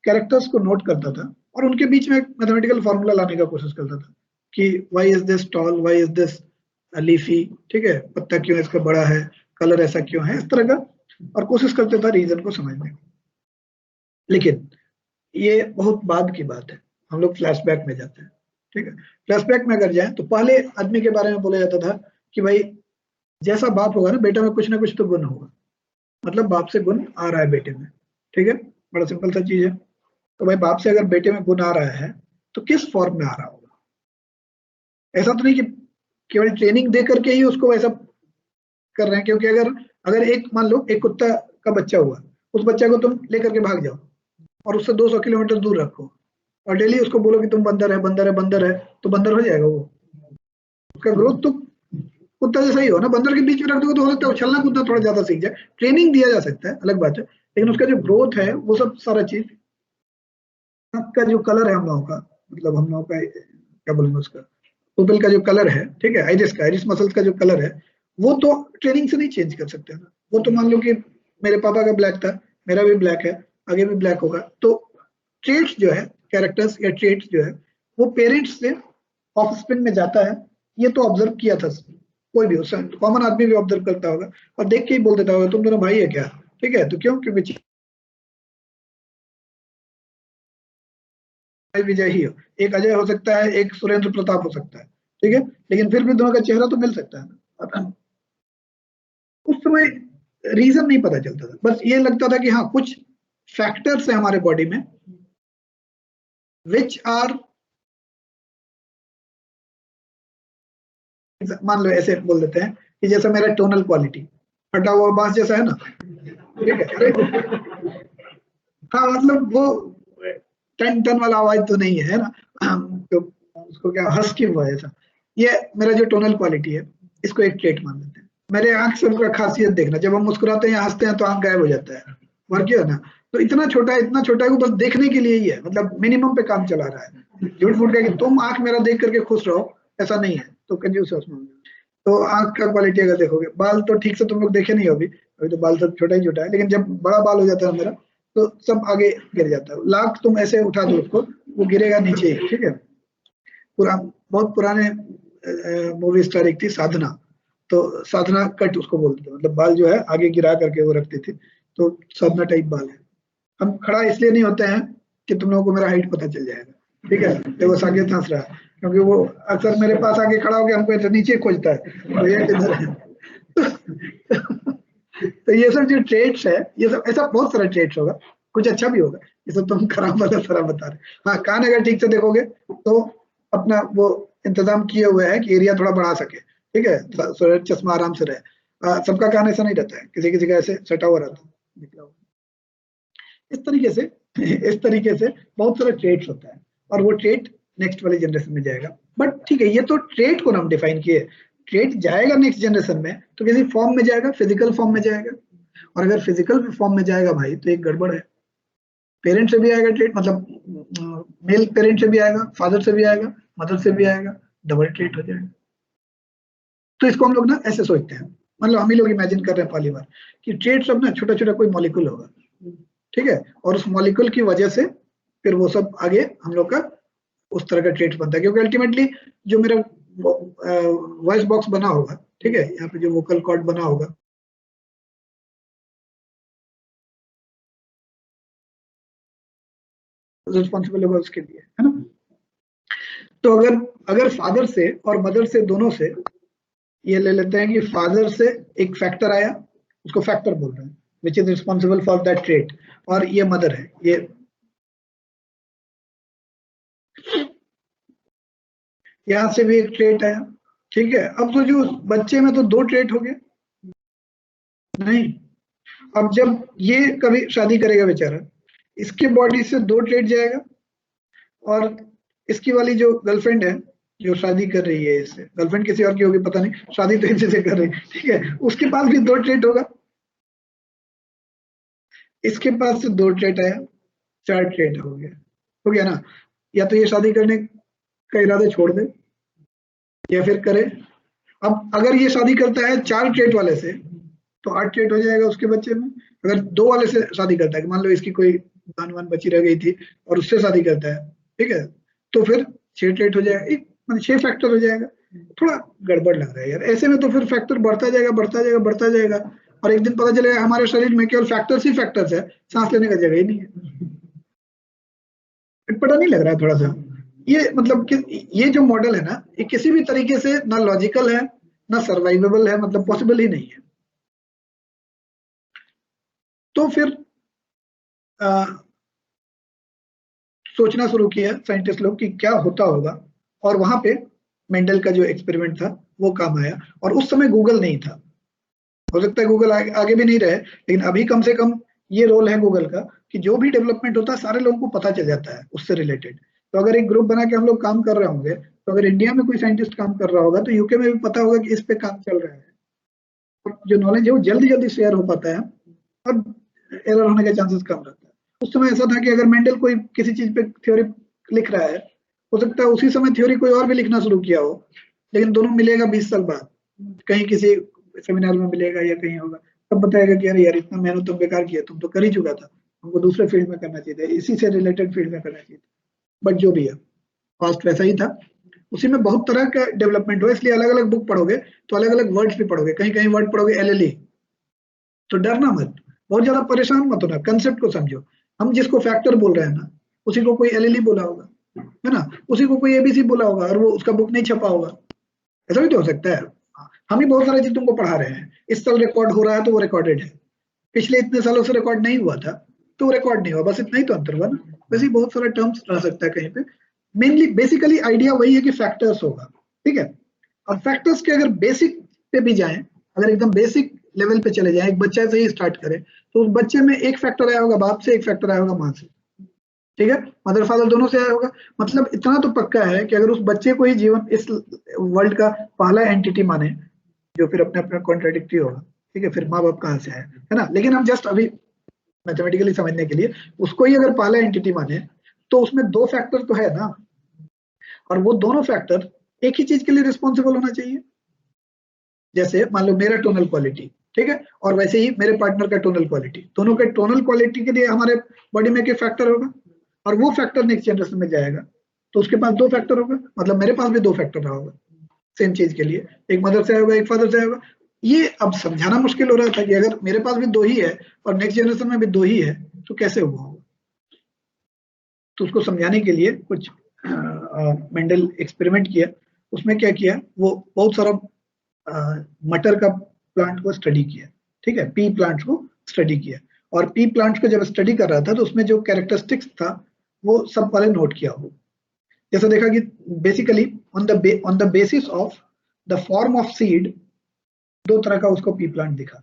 A: कैरेक्टर्स को नोट करता था और उनके बीच में एक मैथमेटिकल फॉर्मूला लाने का कोशिश करता था कि why is this tall, why is this leafy, ठीक है, पत्ता क्यों इसका बड़ा है, कलर ऐसा क्यों है, इस तरह का, और कोशिश करता था रीजन को समझने की। लेकिन ये बहुत बाद की बात है, हम लोग फ्लैशबैक में जाते हैं, ठीक है। फ्लैशबैक में अगर जाए तो पहले आदमी के बारे में बोला जाता था कि भाई जैसा बाप होगा ना बेटा में कुछ ना कुछ तो गुण होगा, मतलब बाप से गुण आ रहा है बेटे में, ठीक है, बड़ा सिंपल सा चीज है। तो भाई बाप से अगर बेटे में गुण आ रहा है तो किस फॉर्म में आ रहा होगा, ऐसा तो नहीं कि केवल ट्रेनिंग दे करके ही उसको वैसा कर रहे हैं, क्योंकि अगर अगर एक मान लो एक कुत्ता का बच्चा हुआ, उस बच्चा को तुम लेकर के भाग जाओ और उससे 200 किलोमीटर दूर रखो और डेली उसको बोलो कि तुम बंदर है बंदर है बंदर है, तो बंदर हो जाएगा वो? उसका ग्रोथ तो कुत्ता जैसा ही हो ना। बंदर के बीच में रख दोगे तो हो सकता है उछलना कूदना थोड़ा ज्यादा सीख जाए, ट्रेनिंग दिया जा सकता है, अलग बात है, लेकिन उसका जो ग्रोथ है वो सब सारा चीज, का जो कलर है हम लोगों का, मतलब हम लोगों का क्या बोलेंगे उसका, पुपल का जो कलर है, ठीक है, आइरिस मसल्स का जो कलर है, वो तो ट्रेनिंग से नहीं चेंज कर सकते ना। वो तो मान लो कि मेरे पापा का ब्लैक था, मेरा भी ब्लैक है, आगे भी ब्लैक होगा, तो ट्रेट्स जो है, कैरेक्टर्स या ट्रेट्स जो है, वो पेरेंट्स से ऑफस्प्रिंग में जाता है। ये तो ऑब्जर्व किया था कोई भी, कॉमन आदमी भी ऑब्जर्व करता होगा और देख के ही बोल देता होगा तुम दोनों भाई है क्या, ठीक है, तो क्यों, क्योंकि विजय ही हो, एक अजय हो सकता है, एक सुरेंद्र प्रताप हो सकता है, ठीक है, लेकिन फिर भी दोनों का चेहरा तो मिल सकता है ना। उस समय रीजन नहीं पता चलता था, बस ये लगता था कि हाँ कुछ फैक्टर्स है हमारे बॉडी में विच आर, मान लो ऐसे बोल देते हैं कि जैसा मेरा टोनल क्वालिटी फटा हुआ बांस जैसा है ना, ठीक है, अरे हाँ मतलब वो टन टन वाला आवाज तो नहीं है ना, तो उसको क्या हस्की वॉइस है, ये मेरा जो टोनल क्वालिटी है, इसको एक ट्रेट मान लेते हैं। मेरे आंख से उनका खासियत देखना, जब हम मुस्कुराते हैं या हंसते हैं तो आंख गायब हो जाता है, और क्या है ना, तो इतना छोटा है वो बस देखने के लिए ही है, मतलब मिनिमम पे काम चला रहा है। झूठ फूट का कि तुम आंख मेरा देख करके खुश रहो, ऐसा नहीं है, तो कंजूस है उसमें। तो आंख का क्वालिटी अगर देखोगे, बाल तो ठीक से तुम लोग देखे नहीं हो अभी, अभी तो बाल सब छोटा ही छोटा है, लेकिन जब बड़ा बाल हो जाता है मेरा तो सब आगे गिर जाता है। लाख तुम ऐसे उठा दो उसको, वो गिरेगा नीचे ही, ठीक है। बहुत पुराने मूवी स्टार एक थी साधना, तो साधना कट उसको बोलते थे, मतलब बाल जो है आगे गिरा करके वो रखती थी, तो साधना टाइप बाल है। हम खड़ा इसलिए नहीं होते हैं कि तुम लोगों को मेरा हाइट पता चल जाएगा, ठीक है, देखो साकेत हंस रहा है, क्योंकि वो अक्सर मेरे पास आके खड़ा होकर हमको ऐसे नीचे खोजता है, तो ये किधर है। तो ये सब जो ट्रेड्स है, ये सब ऐसा बहुत सारा ट्रेड्स होगा, कुछ अच्छा भी होगा, ये सब तुम खराब वाला सारा बता रहे। हाँ कान अगर ठीक से देखोगे तो अपना वो इंतजाम किए हुए है कि एरिया थोड़ा बढ़ा सके, ठीक है, चश्मा आराम से रहे। सबका कान ऐसा नहीं रहता है, किसी किसी का ऐसे सटा हुआ रहता है, निकला हुआ। इस तरीके से इस तरीके से बहुत सारे ट्रेड्स होता है, और वो ट्रेड नेक्स्ट वाली जनरेशन में जाएगा। बट ठीक है, ये तो ट्रेड को हम डिफाइन किए, ट्रेड जाएगा नेक्स्ट जनरेशन में तो किसी फॉर्म में जाएगा, फिजिकल फॉर्म में जाएगा, और अगर फिजिकल फॉर्म में जाएगा भाई तो एक गड़बड़ है। पेरेंट से भी आएगा ट्रेड, मतलब मेल पेरेंट से भी आएगा, फादर से भी आएगा, मदर से भी आएगा, डबल ट्रेड हो जाएगा। तो इसको हम लोग ना ऐसे सोचते हैं, मतलब हम ही लोग इमेजिन कर रहे हैं पहली बार कि ट्रेड सब ना छोटा छोटा कोई मॉलिक्यूल होगा, ठीक है, और उस मॉलिक्यूल की वजह से फिर वो सब आगे हम लोग का उस तरह का ट्रेड बनता है, क्योंकि अल्टीमेटली जो मेरा वॉइस बॉक्स बना होगा, ठीक है, यहाँ पे जो वोकल कॉर्ड बना होगा, रिस्पॉन्सिबल होगा उसके लिए, है ना। तो अगर अगर फादर से और मदर से दोनों से, ये ले लेते हैं कि फादर से एक फैक्टर आया, उसको फैक्टर बोल रहे हैं, which is responsible for that trait, और ये मदर है, ये यहाँ से भी एक ट्रेट आया, ठीक है। अब तो जो बच्चे में तो दो ट्रेट हो गए, नहीं, अब जब ये कभी शादी करेगा बेचारा, इसके बॉडी से दो ट्रेट जाएगा, और इसकी वाली जो गर्लफ्रेंड है, जो शादी कर रही है इससे, गर्लफ्रेंड किसी और की होगी पता नहीं, शादी तो इसी से कर रही है, ठीक है, उसके पास भी दो ट्रेट होगा, इसके पास से दो ट्रेट आया, चार ट्रेट हो गया ना। या तो ये शादी करने का इरादा छोड़ दे या फिर करे। अब अगर ये शादी करता है चार ट्रेट वाले से तो आठ ट्रेट हो जाएगा उसके बच्चे में। अगर दो वाले से शादी करता है, मान लो इसकी कोई दान वान बची रह गई थी और उससे शादी करता है, ठीक है, तो फिर छह ट्रेट हो जाएगा, एक मतलब छह फैक्टर हो जाएगा। थोड़ा गड़बड़ लग रहा है यार, ऐसे में तो फिर फैक्टर बढ़ता जाएगा बढ़ता जाएगा बढ़ता जाएगा, और एक दिन पता चलेगा हमारे शरीर में केवल फैक्टर्स ही फैक्टर्स है, सांस लेने का जगह ही नहीं है। पता नहीं लग रहा है थोड़ा सा, ये मतलब कि ये जो मॉडल है ना, ये किसी भी तरीके से ना लॉजिकल है ना सर्वाइवेबल है, मतलब पॉसिबल ही नहीं है। तो फिर आ, सोचना शुरू किया साइंटिस्ट लोग कि क्या होता होगा, और वहां पे मेंडल का जो एक्सपेरिमेंट था वो काम आया, और उस समय गूगल नहीं था, हो सकता है गूगल आगे भी नहीं रहे, लेकिन अभी कम से कम ये रोल है गूगल का कि जो भी डेवलपमेंट होता है सारे लोगों को पता चल जाता है उससे रिलेटेड। तो अगर एक ग्रुप बना के हम लोग काम कर रहे होंगे, तो अगर इंडिया में कोई साइंटिस्ट काम कर रहा होगा तो यूके में भी पता होगा कि इस पे काम चल रहा है, और जो नॉलेज है वो जल्दी जल्दी शेयर हो पाता है और एरर होने का चांसेस कम रहता है। उस समय ऐसा था कि अगर मेंडल कोई किसी चीज पे थ्योरी लिख रहा है, हो सकता है उसी समय थ्योरी कोई और भी लिखना शुरू किया हो, लेकिन दोनों मिलेगा 20 साल बाद, कहीं किसी सेमिनार में मिलेगा या कहीं होगा, तब बताएगा कि अरे यार इतना मेहनत तुम बेकार किया, तुम तो कर ही चुका था, हमको दूसरे फील्ड में करना चाहिए था, इसी से रिलेटेड फील्ड में करना चाहिए था। बट जो भी है, फास्ट वैसा ही था। उसी में बहुत तरह का डेवलपमेंट हुआ, इसलिए अलग अलग बुक पढ़ोगे तो अलग अलग वर्ड्स भी पढ़ोगे, कहीं कहीं वर्ड पढ़ोगे एलएलई, तो डरना मत, बहुत ज्यादा परेशान मत होना, कंसेप्ट को समझो। हम जिसको फैक्टर बोल रहे हैं ना, उसी को कोई एलएलई बोला होगा, है ना, उसी को कोई एबीसी बोला होगा और वो उसका बुक नहीं छपा होगा, ऐसा भी तो हो सकता है। हम ही बहुत सारी चीज तुमको पढ़ा रहे हैं, इस साल रिकॉर्ड हो रहा है तो वो रिकॉर्डेड है, पिछले इतने सालों से रिकॉर्ड नहीं हुआ था तो वो रिकॉर्ड नहीं हुआ, बस इतना ही तो अंतर हुआ ना। वैसे ही बहुत सारा टर्म्स रह सकता है कहीं पे, मेनली बेसिकली आइडिया वही है कि फैक्टर्स होगा, ठीक है। अब फैक्टर्स के अगर बेसिक पे भी जाएं, अगर एकदम बेसिक लेवल पे चले जाएं, एक बच्चे से ही स्टार्ट करें, तो उस बच्चे में एक फैक्टर आया होगा बाप से, एक फैक्टर आया होगा माँ से, ठीक है, मदर फादर दोनों से आया होगा। मतलब इतना तो पक्का है कि अगर उस बच्चे को ही जीवन इस वर्ल्ड का पहला एंटिटी माने, जो फिर अपने अपने कॉन्ट्राडिक्टरी होगा, ठीक है, फिर माँ बाप कहाँ से आए, है ना, लेकिन हम जस्ट अभी मैथमेटिकली समझने के लिए उसको ही अगर पहला एंटिटी माने, तो उसमें दो फैक्टर तो है ना, और वो दोनों फैक्टर एक ही चीज के लिए रिस्पॉन्सिबल होना चाहिए। जैसे मान लो मेरा टोनल क्वालिटी, ठीक है, और वैसे ही मेरे पार्टनर का टोनल क्वालिटी, दोनों के टोनल क्वालिटी के लिए हमारे बॉडी में एक फैक्टर होगा, और वो फैक्टर नेक्स्ट जनरेशन में जाएगा, तो उसके पास दो फैक्टर होगा, मतलब मेरे पास भी दो फैक्टर रहा होगा सेम चीज के लिए, एक मदर से आएगा एक फादर से आएगा। ये अब समझाना मुश्किल हो रहा था कि अगर मेरे पास भी दो ही है और नेक्स्ट जनरेशन में भी दो ही है तो कैसे हुआ होगा। तो उसको समझाने के लिए कुछ मेंडल एक्सपेरिमेंट किया। उसमें क्या किया, वो बहुत सारा मटर का प्लांट को स्टडी किया, ठीक है, पी प्लांट को स्टडी किया, और पी प्लांट को जब स्टडी कर रहा था तो उसमें जो कैरेक्टरिस्टिक्स था वो सब पहले नोट किया हो। जैसा देखा कि basically on the basis of the form of seed, दो तरह का उसको पी प्लांट दिखा,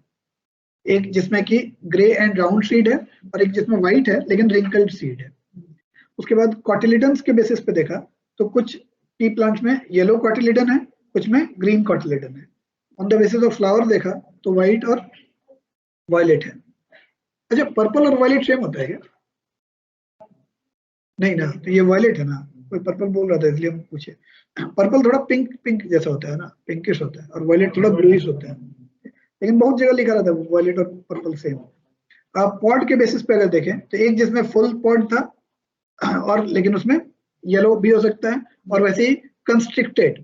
A: एक जिसमें कि ग्रे एंड राउंड सीड है और एक जिसमें व्हाइट है लेकिन रिंकल्ड सीड है। उसके बाद कॉटिलिडन्स के बेसिस पे देखा तो कुछ पी प्लांट्स में येलो कॉटिलिडन है, कुछ में ग्रीन कॉटिलिडन है। On the basis of flower देखा तो व्हाइट और वायलेट है। अच्छा, पर्पल और वायलेट सेम होता है क्या? नहीं ना, तो ये वायलेट है ना, कोई पर्पल बोल रहा था इसलिए हम पूछे। पर्पल थोड़ा पिंक पिंक जैसा होता है ना, पिंकिश होता है, और वायलेट थोड़ा ब्लूइश होता है, लेकिन बहुत जगह लिखा रहता है वायलेट और पर्पल सेम। आप पॉड के बेसिस पे अगर देखें तो एक जिसमें फुल पॉड था और लेकिन उसमें येलो भी हो सकता है, और वैसे ही कंस्ट्रिक्टेड,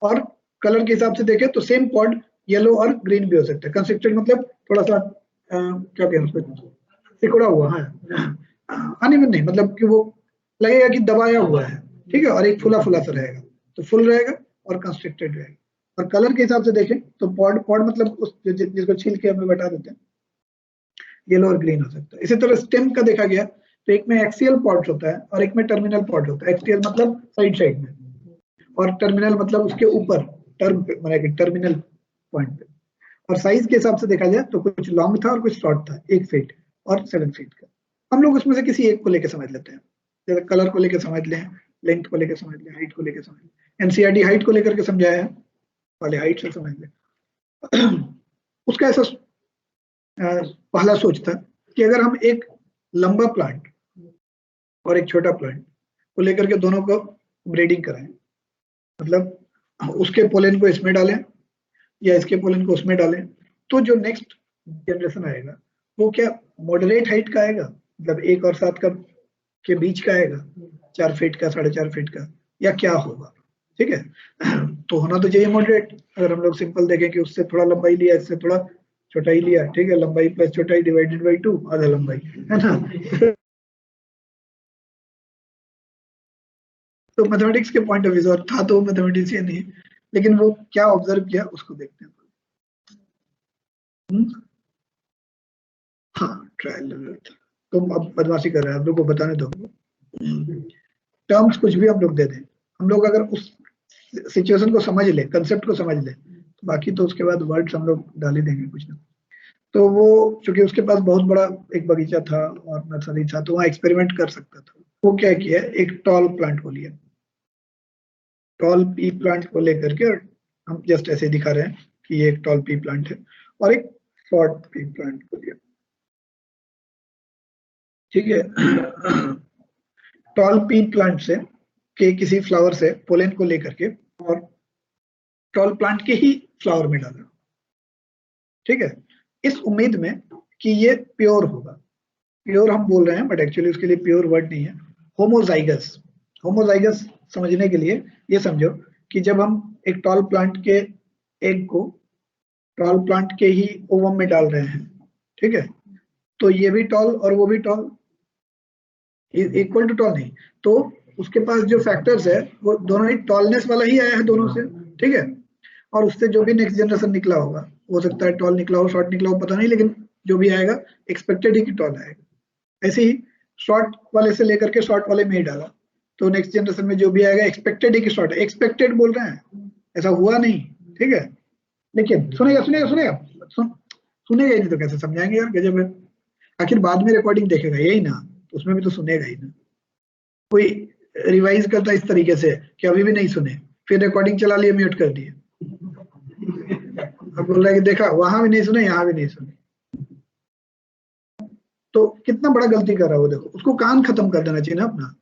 A: और कलर के हिसाब से देखें तो सेम पॉड येलो और ग्रीन भी हो सकता है। कंस्ट्रिक्टेड मतलब थोड़ा सा क्या कहें उसको, सिकुड़ा हुआ है, अनइवन नहीं, मतलब कि वो लगेगा कि दबाया हुआ है, ठीक है, और एक फुला फुला सा रहेगा, तो फुल रहेगा और कंस्ट्रिक्टेड रहेगा। और कलर के हिसाब से देखें तो पॉड पॉड मतलब उस जिसको छील के हमें बता देते हैं, येलो और ग्रीन हो सकता है। इसी तरह स्टेम का देखा गया तो एक में एक्सियल पॉड्स होता है और एक में टर्मिनल पॉड होता है। एक्सियल मतलब साइड साइड में, और टर्मिनल मतलब उसके ऊपर टर्म पे, मतलब टर्मिनल पॉइंट पे। और साइज के हिसाब से देखा जाए तो कुछ लॉन्ग था और कुछ शॉर्ट था, 1 फीट और 7 फीट का। हम लोग उसमें से किसी एक को लेकर समझ लेते हैं, जैसे कलर को लेकर समझ लें, लेंथ को लेकर समझ लें, हाइट को लेकर समझ लें। एनसीईआरटी हाइट को लेकर के समझाया है, वाले हाइट से समझ लें। उसका ऐसा पहला सोच था कि अगर हम एक लंबा प्लांट और एक छोटा प्लांट को लेकर के दोनों को ब्रीडिंग कराएं, मतलब उसके पोलन को इसमें डालें या इसके पोलन को उसमें डालें, तो जो नेक्स्ट जनरेशन आएगा वो क्या मॉडरेट हाइट का आएगा, मतलब 1 और 7 का के बीच का आएगा, 4 फीट का, 4.5 फीट का, या क्या होगा, ठीक है। तो होना तो चाहिए मॉडरेट। अगर हम लोग सिंपल देखें कि उससे थोड़ा लंबाई लिया, इससे थोड़ा चौटाई लिया, ठीक है, लंबाई प्लस चौटाई डिवाइडेड बाई 2, आधा लंबाई, है ना। तो मैथमेटिक्स के पॉइंट ऑफ व्यू से था तो मैथमेटिशियन ही, लेकिन वो क्या ऑब्जर्व किया उसको देखते हैं। हाँ, ट्रायल तुम अब बदमाशी कर रहे हैं, हम लोग को बताने दो। टर्म्स कुछ भी हम लोग दे दें, हम लोग अगर उस सिचुएशन को समझ ले, कंसेप्ट को समझ ले, बाकी तो उसके बाद वर्ड्स हम लोग डाल ही देंगे कुछ ना। तो वो चूंकि उसके पास बहुत बड़ा एक बगीचा था और नर्सरी था, तो वहाँ एक्सपेरिमेंट कर सकता था। वो क्या किया, एक टॉल प्लांट को लिया, टॉल पी प्लांट को लेकर के, और हम जस्ट ऐसे दिखा रहे हैं कि ये एक टॉल पी प्लांट है, और एक शॉर्ट पी प्लांट को लिया, ठीक है। टॉल पी प्लांट से के किसी फ्लावर से पोलेन को लेकर के और टॉल प्लांट के ही फ्लावर में डाला, ठीक है, इस उम्मीद में कि ये प्योर होगा। प्योर हम बोल रहे हैं बट एक्चुअली उसके लिए प्योर वर्ड नहीं है, होमोजाइगस। होमोजाइगस समझने के लिए ये समझो कि जब हम एक टॉल प्लांट के एग को टॉल प्लांट के ही ओवम में डाल रहे हैं, ठीक है, तो ये भी टॉल और वो भी टॉल, इक्वल टू टॉल नहीं, तो उसके पास जो फैक्टर्स है वो दोनों ही टॉलनेस वाला ही आया है दोनों से, ठीक है। और उससे जो भी नेक्स्ट जनरेशन निकला होगा, हो सकता है टॉल निकला हो, शॉर्ट निकला हो, पता नहीं, लेकिन जो भी आएगा एक्सपेक्टेड ही कि टॉल आएगा। ऐसे ही शॉर्ट वाले से लेकर के शॉर्ट वाले में ही डाला, तो नेक्स्ट जनरेशन में जो भी आएगा एक्सपेक्टेड ही कि शॉर्ट, एक्सपेक्टेड बोल रहे हैं, ऐसा हुआ नहीं, ठीक है। लेकिन सुनेगा सुनेगा सुनेगा सुनेगा ही नहीं तो कैसे समझाएंगे यार, गजब है। आखिर बाद में रिकॉर्डिंग देखेगा यही ना, तो उसमें भी तो सुनेगा ही ना। कोई रिवाइज करता इस तरीके से कि अभी भी नहीं सुने, फिर रिकॉर्डिंग चला लिए, म्यूट कर दिए, अब बोल रहा है कि देखा वहां भी नहीं सुने यहाँ भी नहीं सुने, तो कितना बड़ा गलती कर रहा है वो, देखो उसको कान खत्म कर देना चाहिए ना अपना,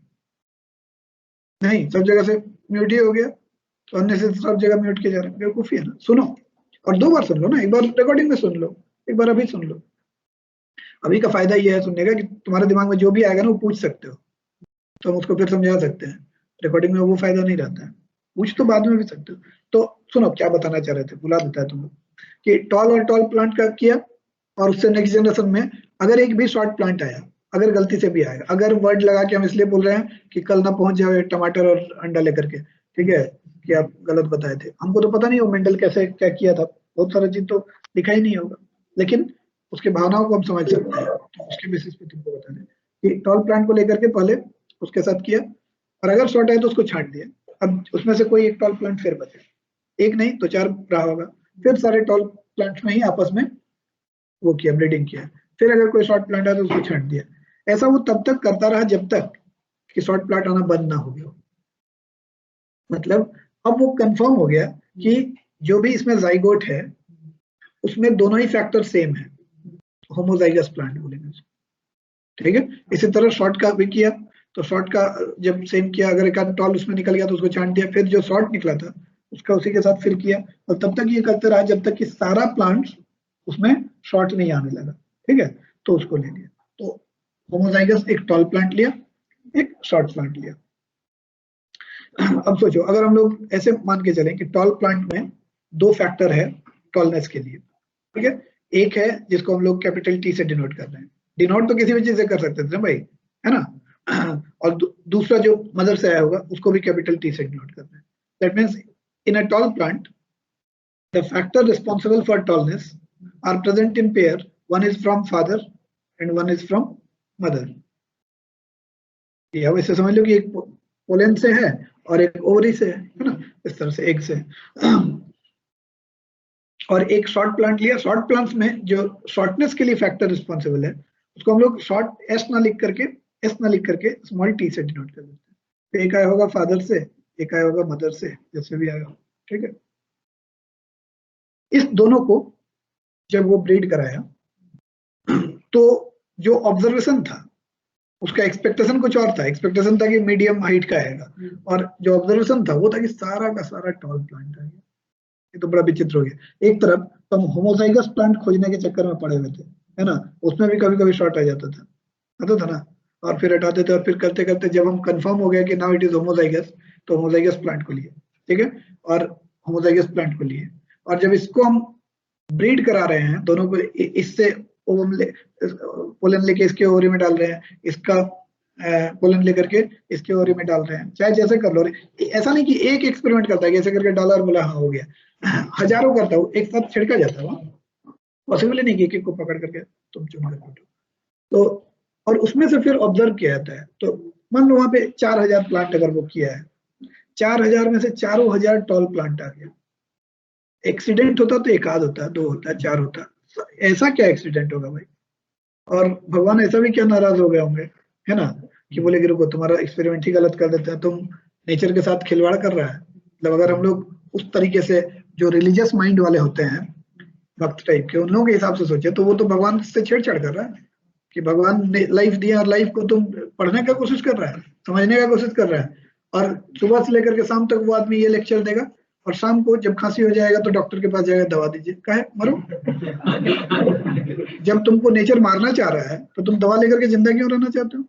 A: नहीं सब जगह से म्यूट ही हो गया, तो अन्य से सब जगह म्यूट किया जा रहा है, बेवकूफी है ना। सुनो और 2 बार सुन लो ना, एक बार रिकॉर्डिंग में सुन लो, एक बार अभी सुन लो। अभी का फायदा ये है सुनने का कि तुम्हारे दिमाग में जो भी आएगा ना वो पूछ सकते हो, तो हम उसको फिर समझा सकते हैं। रिकॉर्डिंग में वो फायदा नहीं रहता है, पूछ तो बाद में भी सकते हो। तो सुनो क्या बताना चाह रहे थे, बुला देता है तुम लोग, कि टॉल और टॉल प्लांट का किया, और उससे नेक्स्ट जनरेशन में अगर एक भी शॉर्ट प्लांट आया, अगर गलती से भी आएगा, अगर वर्ड लगा के हम इसलिए बोल रहे हैं कि कल ना पहुंच जाए टमाटर और अंडा लेकर के, ठीक है, कि आप गलत बताए थे, हमको तो पता नहीं वो मेंडल कैसे क्या किया था, बहुत सारा चीज तो लिखा ही नहीं होगा, लेकिन उसके भावनाओं को हम समझ सकते हैं, तो उसके बेसिस पे तुमको बता दें कि टॉल प्लांट को लेकर के पहले उसके साथ किया, और अगर शॉर्ट है तो उसको छांट दिया। अब उसमें से कोई एक टॉल प्लांट फिर बचे, एक नहीं तो 4 रहा होगा, फिर सारे टॉल प्लांट्स में ही आपस में वो किया, ब्रीडिंग किया, फिर अगर कोई शॉर्ट प्लांट है तो उसको छांट दिया। ऐसा वो तब तक करता रहा जब तक कि शॉर्ट प्लांट आना बंद ना हो गया। मतलब अब वो कंफर्म हो गया कि जो भी इसमें जाइगोट है उसमें दोनों ही फैक्टर सेम है, होमोजाइगस प्लांट बोलेंगे उसको, ठीक है। इसी तरह शॉर्ट का भी किया, तो शॉर्ट का जब सेम किया, अगर एक आध टॉल उसमें निकल गया तो उसको छांट दिया, फिर जो शॉर्ट निकला था उसका उसी के साथ फिर किया, और तब तक ये करते रहा जब तक कि सारा प्लांट उसमें शॉर्ट नहीं आने लगा, ठीक है, तो उसको ले लिया। तो होमोजाइगस एक टॉल प्लांट लिया, एक शॉर्ट प्लांट लिया। अब सोचो अगर हम लोग ऐसे मान के चलें कि टॉल प्लांट में 2 फैक्टर है टॉलनेस के लिए, ठीक है, एक है जिसको हम लोग कैपिटल टी से डिनोट कर रहे हैं, डिनोट तो किसी भी चीज से कर सकते थे ना भाई, है ना, और दूसरा जो मदर से आया होगा उसको भी कैपिटल टी से डिनोट कर रहे हैं। That means in a tall plant the factor responsible for tallness are present in pair, one is from father and one is from mother. या वैसे समझ लो कि एक पोलन से है और एक ओवरी से है ना, इस तरह से, एग से। और एक शॉर्ट प्लांट लिया, शॉर्ट प्लांट्स में जो शॉर्टनेस के लिए फैक्टर रिस्पॉन्सिबल है उसको हम लोग शॉर्ट एस ना लिख करके स्मॉल टी से डिनोट कर देते हैं। तो एक आया होगा फादर से, एक आया होगा मदर से, जैसे भी आया, ठीक है। इस दोनों को जब वो ब्रीड कराया तो जो ऑब्जर्वेशन था उसका एक्सपेक्टेशन कुछ और था, एक्सपेक्टेशन था कि मीडियम हाइट का आएगा, और जो ऑब्जर्वेशन था वो था कि सारा का सारा टॉल प्लांट आएगा। ये तो बड़ा विचित्र हो गया। एक तरफ तो हम होमोजाइगस प्लांट खोजने के चक्कर में पड़े हुए थे, है ना, उसमें भी कभी कभी शॉर्ट आ जाता था, आता था ना, और फिर हटाते थे, और फिर करते करते जब हम कंफर्म हो गया कि नाउ इट इज होमोजाइगस, तो होमोजाइगस प्लांट को लिए, ठीक है, और होमोजाइगस प्लांट को लिए, और जब इसको हम ब्रीड करा रहे हैं दोनों को, इससे पोलन लेके इसके ओवरी में डाल रहे हैं, इसका पोलन लेकर के इसके ओवरी में डाल रहे हैं, चाहे जैसे कर लो। ऐसा नहीं कि एक एक्सपेरिमेंट करता है कि ऐसे करके डाला और बोला हाँ हो गया, हजारों करता है एक साथ छिड़का जाता है, पॉसिबल ही नहीं कि एक को पकड़ करके तुम चुन कर फोटो। तो और उसमें से फिर ऑब्जर्व किया जाता है, तो मान लो वहां पे 4000 प्लांट अगर वो किया है, 4000 में से 4000 टॉल प्लांट आ गया, एक्सीडेंट होता तो एक आध होता, दो होता, चार होता, ऐसा क्या एक्सीडेंट होगा भाई? और भगवान ऐसा भी क्या नाराज हो गए होंगे, है ना, कि बोले कि रुको तुम्हारा एक्सपेरिमेंट ही गलत कर देते हैं, तुम नेचर के साथ खिलवाड़ कर रहा है। मतलब अगर हम लोग उस तरीके से जो रिलीजियस माइंड वाले होते हैं, भक्त टाइप के, उन लोगों के हिसाब से सोचे तो वो तो भगवान से छेड़छाड़ कर रहा है कि भगवान ने लाइफ दिया और लाइफ को तुम पढ़ने का कोशिश कर रहा है, समझने का कोशिश कर रहा है, और सुबह से लेकर के शाम तक वो आदमी ये लेक्चर देगा, और शाम को जब खांसी हो जाएगा तो डॉक्टर के पास जाएगा, दवा दीजिए, काहे मरो। जब तुमको नेचर मारना चाह रहा है तो तुम दवा लेकर के जिंदा क्यों रहना चाहते हो?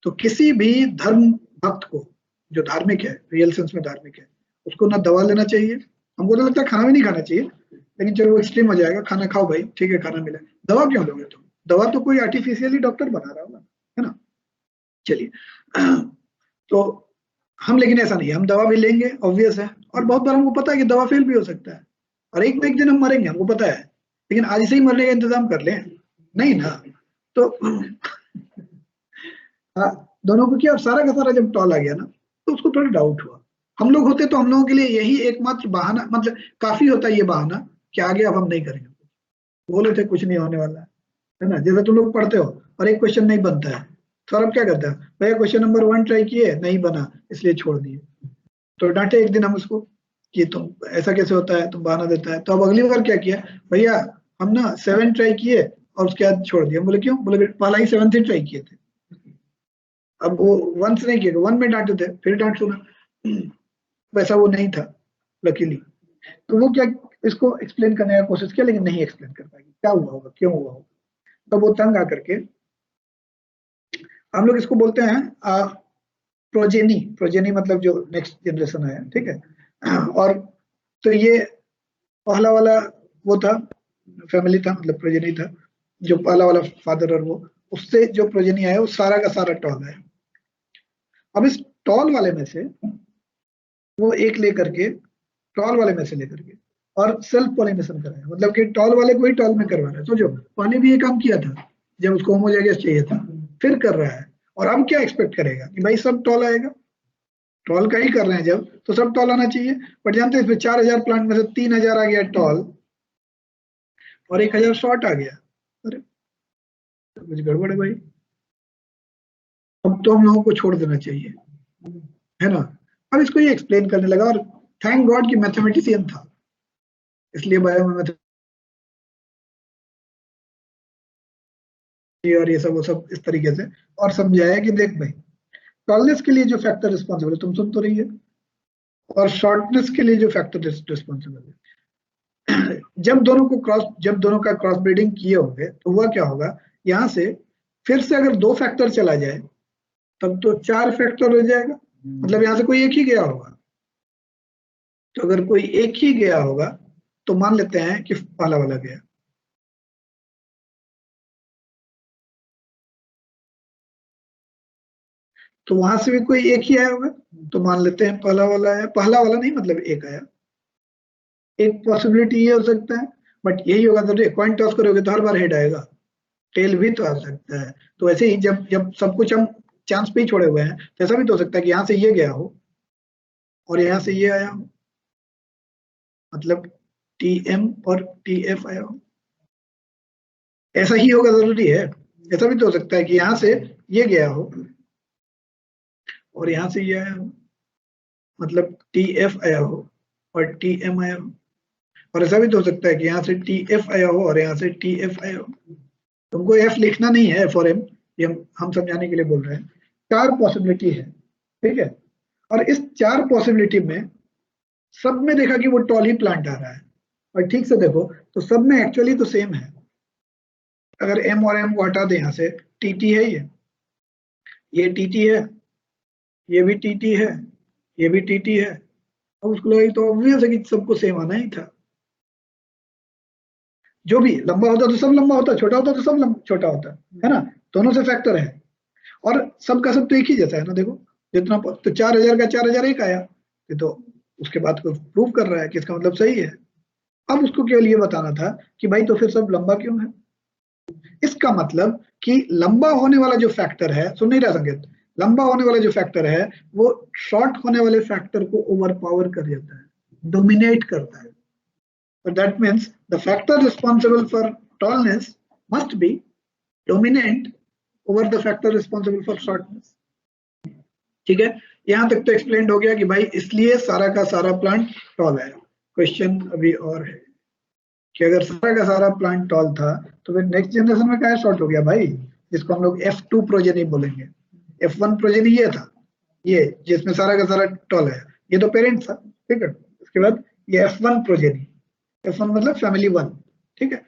A: तो किसी भी धर्म भक्त को, जो धार्मिक है, रियल सेंस में धार्मिक है, उसको ना दवा लेना चाहिए, हमको तो लगता है खाना भी नहीं खाना चाहिए, लेकिन चलो वो एक्सट्रीम हो जाएगा, खाना खाओ भाई, ठीक है खाना मिला, दवा क्यों लोगे तुम? दवा तो कोई आर्टिफिशियली डॉक्टर बना रहा होगा, है ना। चलिए, तो हम, लेकिन ऐसा नहीं है, हम दवा भी लेंगे, ऑब्वियस है, और बहुत बार हमको पता है कि दवा फेल भी हो सकता है, और एक ना एक दिन हम मरेंगे, हमको पता है, लेकिन आज से ही मरने का इंतजाम कर लें, नहीं ना। तो हाँ, दोनों को किया, और सारा का सारा जब टॉल आ गया ना, तो उसको थोड़ा डाउट हुआ। हम लोग होते तो हम लोगों के लिए यही एकमात्र बहाना, मतलब काफी होता है ये बहाना कि आगे अब हम नहीं करेंगे, बोले थे कुछ नहीं होने वाला है ना। जैसे तुम लोग पढ़ते हो और एक क्वेश्चन नहीं बनता है, सौरभ क्या करता है, भैया क्वेश्चन नंबर 1 ट्राई किए, नहीं बना, इसलिए छोड़ दिए। तो डांटे एक दिन हम उसको कि तुम ऐसा कैसे होता है, तुम बहाना देता है। तो अब अगली बार क्या किया, भैया हम ना 7 ट्राई किए और उसके बाद छोड़ दिया। बोले क्यों? बोले पहला ही 7 से ट्राई किए थे। अब वो 1 से नहीं किया, 1 में डांटे थे, फिर डांट सुना, वैसा वो नहीं था लकीली। तो वो क्या, इसको एक्सप्लेन करने का कोशिश किया, लेकिन नहीं एक्सप्लेन कर पाएगी क्या हुआ होगा, क्यों हुआ होगा। तो वो तंग आकर के, हम लोग इसको बोलते हैं प्रोजेनी। प्रोजेनी मतलब जो नेक्स्ट जनरेशन है, ठीक है। और तो ये पहला वाला वो था, फैमिली था, मतलब प्रोजेनी था, जो पहला वाला फादर, और वो उससे जो प्रोजेनी आया वो सारा का सारा टॉल है। अब इस टॉल वाले में से वो एक लेकर के, टॉल वाले में से लेकर के, और सेल्फ पॉलिनेशन कराया, मतलब कि टॉल वाले को ही टॉल में करवा रहा है। सोचो, पहले भी ये काम किया था जब उसको होमोजाइगस चाहिए था, फिर कर रहा है, और अब क्या एक्सपेक्ट करेगा कि भाई सब टॉल आएगा? टॉल का ही कर रहे हैं जब, तो सब टॉल आना चाहिए। बट जानते हैं इसमें 4000 प्लांट में से 3000 आ गया टॉल, और 1000 शॉर्ट आ गया। अरे तो कुछ गड़बड़ है भाई, अब तो हम लोगों को छोड़ देना चाहिए, है ना। अब इसको ये एक्सप्लेन करने लगा, और थैंक गॉड कि मैथमेटिशियन था, इसलिए बायो में और ये सब वो सब इस तरीके से, और समझाया कि देख भाई, टॉलनेस के लिए जो फैक्टर रिस्पॉन्सिबल है, तुम सुन तो रही है, और शॉर्टनेस के लिए जो फैक्टर रिस्पॉन्सिबल है, जब दोनों का क्रॉस ब्रीडिंग किए होंगे तो हुआ क्या होगा, यहाँ से फिर से अगर 2 फैक्टर चला जाए तब तो 4 फैक्टर हो जाएगा, मतलब यहाँ से कोई एक ही गया होगा। तो अगर कोई एक ही गया होगा तो मान लेते हैं कि पहला वाला गया, तो वहां से भी कोई एक ही आया होगा, तो मान लेते हैं पहला वाला आया, पहला वाला नहीं मतलब एक आया। एक पॉसिबिलिटी ये हो सकता है, बट यही होगा तो कॉइन टॉस करोगे तो हर बार हेड आएगा, टेल भी तो आ सकता है। तो ऐसे ही जब जब सब कुछ हम चांस पे ही छोड़े हुए हैं, तो ऐसा भी तो हो सकता है कि यहाँ से ये गया हो और यहाँ से ये आया हो, मतलब टी एम और टी एफ आया हो, ऐसा ही होगा जरूरी है। ऐसा भी तो हो सकता है कि यहाँ से ये गया हो और यहाँ से ये आया हो, मतलब टी एफ आया हो और टी एम आया हो। और ऐसा भी तो हो सकता है कि यहाँ से टी एफ आया हो और यहाँ से टी एफ आया हो। तुमको एफ लिखना नहीं है, एफ और एम, ये हम समझाने के लिए बोल रहे हैं। 4 पॉसिबिलिटी है, ठीक है। और इस 4 पॉसिबिलिटी में सब में देखा कि वो टॉल ही प्लांट आ रहा है, और ठीक से देखो तो सब में एक्चुअली तो सेम है। अगर एम और एम को हटा दे यहाँ से, टीटी है, ये टीटी है, ये भी टीटी है, ये भी टीटी है, और उसको लगा तो ऑब्वियस है कि सबको सेम आना ही था। जो भी लंबा होता तो सब लंबा होता, छोटा होता तो सब छोटा होता, है ना। दोनों से फैक्टर है, और सबका सब तो एक ही जैसा है ना। देखो जितना तो 4000 का 4000 एक आया, ये तो उसके बाद को प्रूव कर रहा है कि इसका मतलब सही है। अब उसको केवल ये बताना था कि भाई तो फिर सब लंबा क्यों है। इसका मतलब कि लंबा होने वाला जो फैक्टर है, सुन नहीं रहा संकेत, लंबा होने वाला जो फैक्टर है वो शॉर्ट होने वाले फैक्टर को ओवर पावर कर देता है, डोमिनेट करता है। So that means the factor responsible for tallness must be dominant over the factor responsible for shortness. ठीक है, यहां तक तो एक्सप्लेन हो गया कि भाई इसलिए सारा का सारा प्लांट टॉल है। क्वेश्चन अभी और है कि अगर सारा का सारा प्लांट टॉल था तो फिर नेक्स्ट जनरेशन में क्या शॉर्ट हो गया भाई, जिसको हम लोग F2 प्रोजेनी बोलेंगे। F1 प्रोजेनी ये था, ये जिसमें सारा का सारा टॉल है, ये तो पेरेंट था, ठीक है। उसके बाद ये F1 प्रोजेनी, F1 मतलब फैमिली 1, ठीक है।